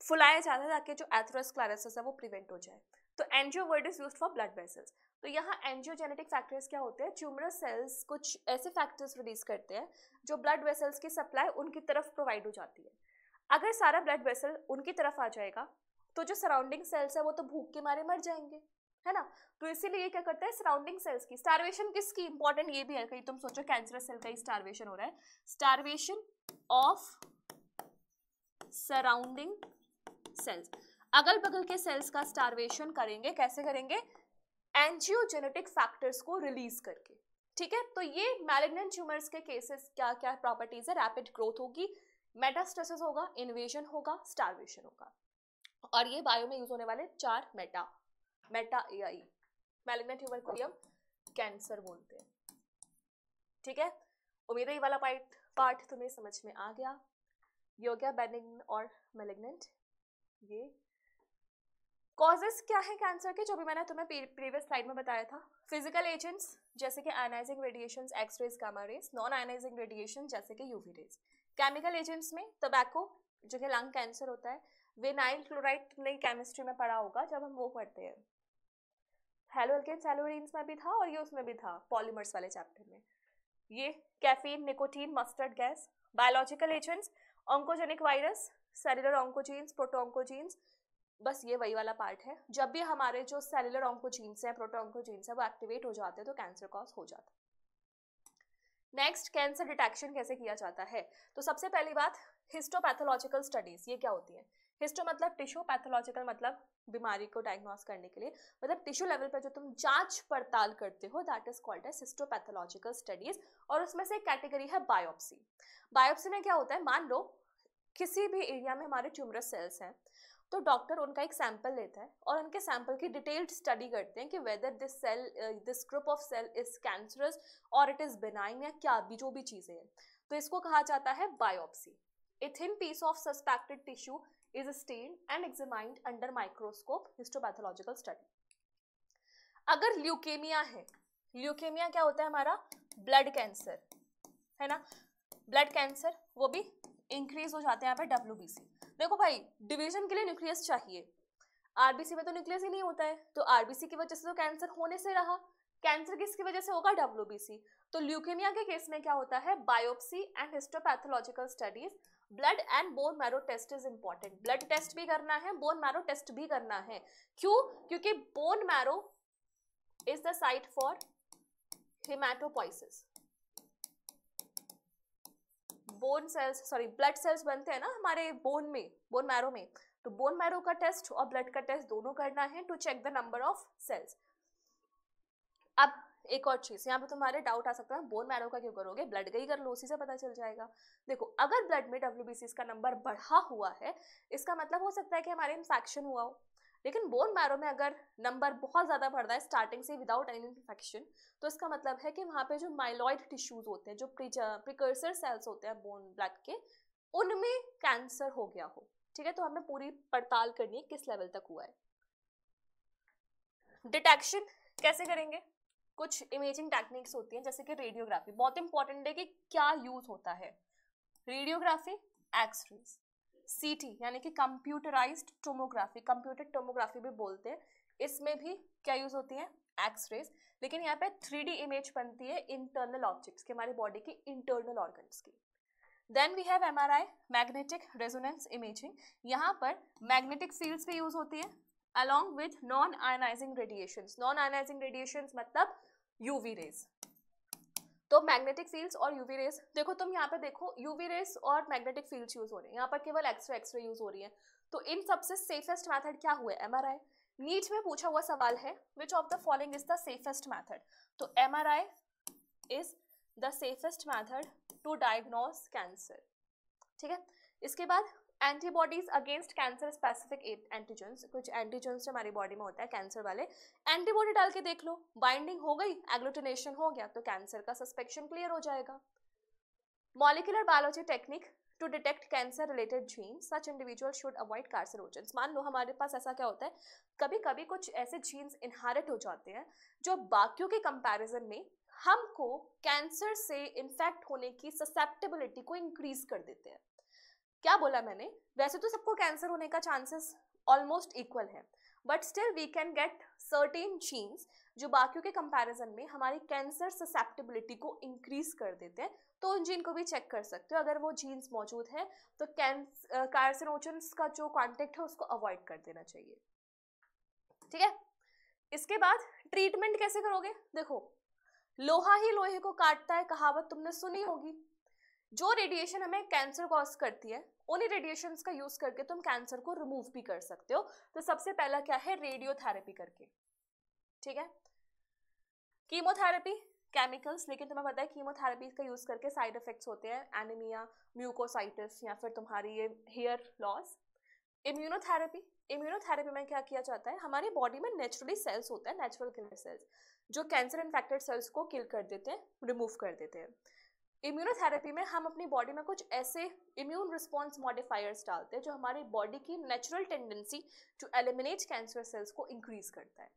फुलाया जाता है ताकि जो एथेरोस्क्लेरोसिस है वो प्रिवेंट हो जाए। तो angio word is used for blood vessels. तो यहाँ एंजियोजेनेटिक फैक्टर्स क्या होते हैं, ट्यूमरस सेल्स कुछ ऐसे फैक्टर्स रिलीज करते हैं जो ब्लड वेसल्स की सप्लाई उनकी तरफ प्रोवाइड हो जाती है। अगर सारा ब्लड वेसल उनकी तरफ आ जाएगा तो जो सराउंडिंग सेल्स है वो तो भूख के मारे मर जाएंगे, है ना। तो इसीलिए ये क्या करता है, सराउंडिंग सेल्स की स्टारवेशन किसकी इंपॉर्टेंट ये भी है, कहीं तुम सोचो कैंसरस सेल का ही स्टारवेशन हो रहा है, स्टारवेशन ऑफ सराउंडिंग सेल्स। अगल बगल के सेल्स का स्टारवेशन करेंगे, कैसे करेंगे, एंजियोजेनेटिक फैक्टर्स को रिलीज करके, ठीक है। तो ये मैलिग्नेंट ट्यूमर्स के केसेस क्या क्या प्रॉपर्टीज है, रैपिड ग्रोथ होगी, मेटास्टेसिस होगा, इन्वेजन होगा, स्टारवेशन होगा। और ये बायो में यूज होने वाले 4 मेटा एआई। मैलिग्नेंट ट्यूमर को हम कैंसर बोलते हैं, ठीक है। उम्मीद है ये वाला पार्ट तुम्हें समझ में आ गया। ये हो गया बेनिग्न और मैलिग्नेंट। ये कॉजेस क्या है कैंसर के, जो भी मैंने तुम्हें प्रीवियस स्लाइड में बताया था। फिजिकल एजेंट्स जैसे कि ionising radiations, X rays, gamma rays. Non ionising radiation जैसे कि यूवी रेज। केमिकल एजेंट्स में टोबैको जो कि लंग कैंसर होता है। विनाइल क्लोराइड तुमने केमिस्ट्री में पढ़ा होगा जब हम वो पढ़ते हैं, हेलोअल्केन्स हेलोइन्स में भी था और ये उसमें भी था पॉलीमर्स वाले चैप्टर में। ये caffeine, nicotine, mustard gas. Biological agents oncogenic virus, cellular oncogenes, protooncogenes. बस ये वही वाला पार्ट है, जब भी हमारे जो सेलुलर ऑन्कोजीन्स हैं, प्रोटोऑन्कोजीन्स हैं, वो एक्टिवेट हो जाते हैं तो कैंसर कॉज हो जाता है। नेक्स्ट, कैंसर डिटेक्शन कैसे किया जाता है। तो सबसे पहली बात, हिस्टोपैथोलॉजिकल स्टडीज। ये क्या होती है, हिस्टो मतलब टिश्यू, पैथोलॉजिकल मतलब बीमारी को डायग्नोस करने के लिए, मतलब टिश्यू लेवल पर जो तुम जांच पड़ताल करते हो, that is called as histopathological studies. और उसमें से एक कैटेगरी है बायोप्सी। बायोप्सी में क्या होता है, मान लो किसी भी एरिया में हमारे ट्यूमरस सेल्स हैं, तो डॉक्टर उनका एक सैंपल लेता है और उनके सैंपल की डिटेल्ड स्टडी करते हैं कि whether this group of cell is cancerous और इट इज बिनाइन, या क्या भी जो भी चीजें हैं, तो इसको कहा जाता है biopsy. A thin piece of suspected tissue is stained and examined under microscope, histopathological study. अगर ल्यूकेमिया है, ल्यूकेमिया क्या होता है हमारा, ब्लड कैंसर, है ना। ब्लड कैंसर वो भी इंक्रीज हो जाते हैं यहाँ पे WBC। देखो भाई, डिवीजन के लिए न्यूक्लियस चाहिए, आरबीसी में तो न्यूक्लियस ही नहीं होता है, तो आरबीसी की वजह से तो कैंसर होने से रहा। कैंसर किसकी वजह से होगा? डब्ल्यूबीसी। तो ल्यूकेमिया के केस में क्या होता है? Biopsy and histopathological studies, blood and bone marrow test is important. Blood test भी करना है, बोन मैरो टेस्ट भी करना है। क्यों? क्योंकि bone marrow is the site for haematopoiesis. Bone cells, sorry blood cells बनते हैं ना हमारे बोन में, बोन मैरो में, तो बोन मैरो का टेस्ट और ब्लड का टेस्ट दोनों करना है to check the number of cells. अब एक और चीज यहाँ पे तुम्हारे डाउट आ सकता है, बोन मैरो का क्यों करोगे, ब्लड का ही कर लो, उसी से पता चल जाएगा। देखो, अगर ब्लड में डब्ल्यूबीसी का नंबर बढ़ा हुआ है, इसका मतलब हो सकता है कि हमारे इन्फेक्शन हुआ हो। लेकिन बोन मैरो में अगर नंबर बहुत ज्यादा बढ़ रहा है स्टार्टिंग से विदाउट एनी इन्फेक्शन, तो इसका मतलब है कि वहां पे जो माइलॉइड टिश्यूज होते हैं, जो प्रिकर्सर सेल्स होते हैं बोन ब्लड के, उनमें कैंसर हो गया हो। ठीक है, तो हमें पूरी पड़ताल करनी है किस लेवल तक हुआ है। डिटेक्शन कैसे करेंगे? कुछ इमेजिंग टेक्निक्स होती हैं, जैसे कि रेडियोग्राफी। बहुत इंपॉर्टेंट है कि क्या यूज होता है। रेडियोग्राफी, एक्सरेज, सीटी यानी कि कंप्यूटराइज्ड टोमोग्राफी, कंप्यूटर टोमोग्राफी भी बोलते हैं, इसमें भी क्या यूज होती है? एक्सरेज। लेकिन यहाँ पे 3D इमेज बनती है इंटरनल ऑब्जेक्ट्स की, हमारी बॉडी के इंटरनल ऑर्गन्स की। Then we have MRI, magnetic resonance imaging. यहाँ पर मैग्नेटिक फील्ड्स भी यूज होती है along with non-ionizing radiations। non-ionizing radiations मतलब यूवी रेज। तो मैग्नेटिक फील्ड्स और यूवी रेज, देखो तुम यहाँ पे देखो, यूवी रेज और मैग्नेटिक फील्ड्स यूज हो रहे हैं, यहाँ पर केवल एक्सरे यूज हो रही है। तो इन सबसे सेफेस्ट मेथड क्या हुआ? एमआरआई। नीट में पूछा हुआ सवाल है, which of the following is the safest method? तो MRI is the safest method to diagnose cancer. ठीक है, इसके बाद antibodies against cancer specific antigens. कुछ एंटीजेंस हमारी बॉडी में होता है कैंसर वाले, एंटीबॉडी डाल के देख लो, बाइंडिंग हो गई, एग्लूटिनेशन हो गया, तो कैंसर का सस्पेक्शन क्लियर हो जाएगा। Molecular biology technique to detect cancer related gene, such individual should avoid carcinogens. मान लो हमारे पास ऐसा क्या होता है, कभी कभी कुछ ऐसे जीन्स इनहेरिट हो जाते हैं जो बाकियों के कंपैरिजन में हमको कैंसर से इन्फेक्ट होने की ससेप्टेबिलिटी को इंक्रीज कर देते हैं। क्या बोला मैंने? वैसे तो सबको कैंसर होने का चांसेस ऑलमोस्ट इक्वल है, but still we can get certain genes जो बाकियों के कंपैरिजन में हमारी कैंसर ससेप्टेबिलिटी को इंक्रीज कर देते हैं। तो उन जीन को भी चेक कर सकते हो, अगर वो जीन्स मौजूद है तो कार्सिनोजेंस का जो कॉन्टेक्ट है उसको अवॉइड कर देना चाहिए। ठीक है, इसके बाद ट्रीटमेंट कैसे करोगे? देखो, लोहा ही लोहे को काटता है, कहावत तुमने सुनी होगी। जो रेडिएशन हमें कैंसर कॉज करती है, उन्हीं रेडिएशंस का यूज करके तुम कैंसर को रिमूव भी कर सकते हो। तो सबसे पहला क्या है? रेडियोथेरेपी करके। ठीक है, कीमोथेरेपी, केमिकल्स, लेकिन तुम्हें पता है कीमोथेरेपी का यूज करके साइड इफेक्ट्स होते हैं, एनीमिया, म्यूकोसाइटिस या फिर तुम्हारी ये हेयर लॉस। इम्यूनोथेरेपी, इम्यूनोथेरेपी में क्या किया जाता है, हमारी बॉडी में नेचुरली सेल्स होते हैं, नेचुरल किलर सेल्स, जो कैंसर इन्फेक्टेड सेल्स को किल कर देते हैं, रिमूव कर देते हैं। इम्यूनोथेरेपी में हम अपनी बॉडी में कुछ ऐसे इम्यून रिस्पॉन्स मॉडिफायर्स डालते हैं जो हमारी बॉडी की natural tendency to eliminate cancer cells को इंक्रीज करता है।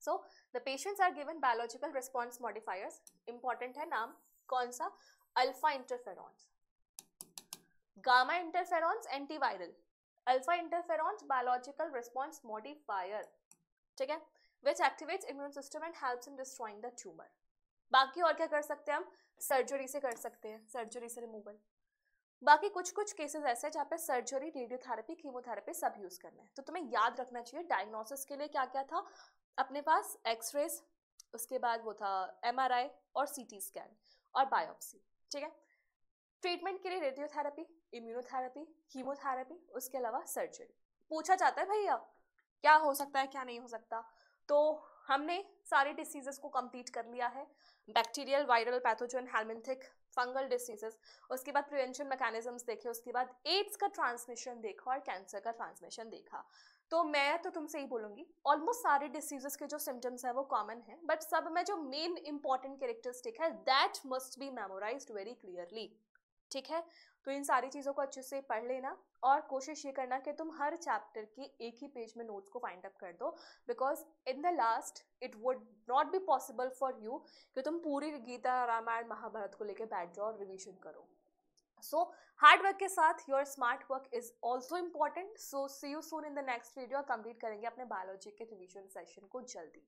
So the patients are given biological response modifiers. Important है नाम, कौन सा? Alpha interferons, gamma interferons antiviral, alpha interferons biological response modifier. ठीक है, which activates immune system and helps in destroying the tumour. बाकी और क्या कर सकते हैं हम? सर्जरी से कर सकते हैं, सर्जरी से रिमूवल। बाकी कुछ कुछ केसेस ऐसे हैं जहाँ पे सर्जरी, रेडियोथेरेपी, कीमोथेरेपी सब यूज करना है। तो तुम्हें याद रखना चाहिए डायग्नोसिस के लिए क्या क्या था अपने पास? एक्सरेज, उसके बाद वो था एमआरआई और सीटी स्कैन और बायोप्सी। ठीक है, ट्रीटमेंट के लिए रेडियोथेरेपी, इम्यूनोथेरेपी, कीमोथेरेपी, उसके अलावा सर्जरी। पूछा जाता है भैया क्या हो सकता है क्या नहीं हो सकता, तो हमने सारे डिसीजेस को कंप्लीट कर लिया है, bacterial, viral, pathogen, helminthic, fungal diseases, उसके बाद प्रिवेंशन मैकेनिज्म्स देखे, उसके बाद एड्स का ट्रांसमिशन देखा और कैंसर का ट्रांसमिशन देखा। तो मैं तो तुमसे ही बोलूंगी ऑलमोस्ट सारे डिसीजेस के जो सिम्टम्स है वो कॉमन है, बट सब में जो मेन इंपॉर्टेंट कैरेक्टरिस्टिक है that must be memorised very clearly. ठीक है, तो इन सारी चीज़ों को अच्छे से पढ़ लेना और कोशिश ये करना कि तुम हर चैप्टर के एक ही पेज में नोट्स को फाइंड अप कर दो, because in the last it would not be possible for you कि तुम पूरी गीता, रामायण, महाभारत को लेकर बैठ जाओ और रिवीजन करो। सो हार्ड वर्क के साथ your smart work is also important. So see you soon in the next video. Complete करेंगे अपने बायोलॉजी के रिवीजन सेशन को जल्दी.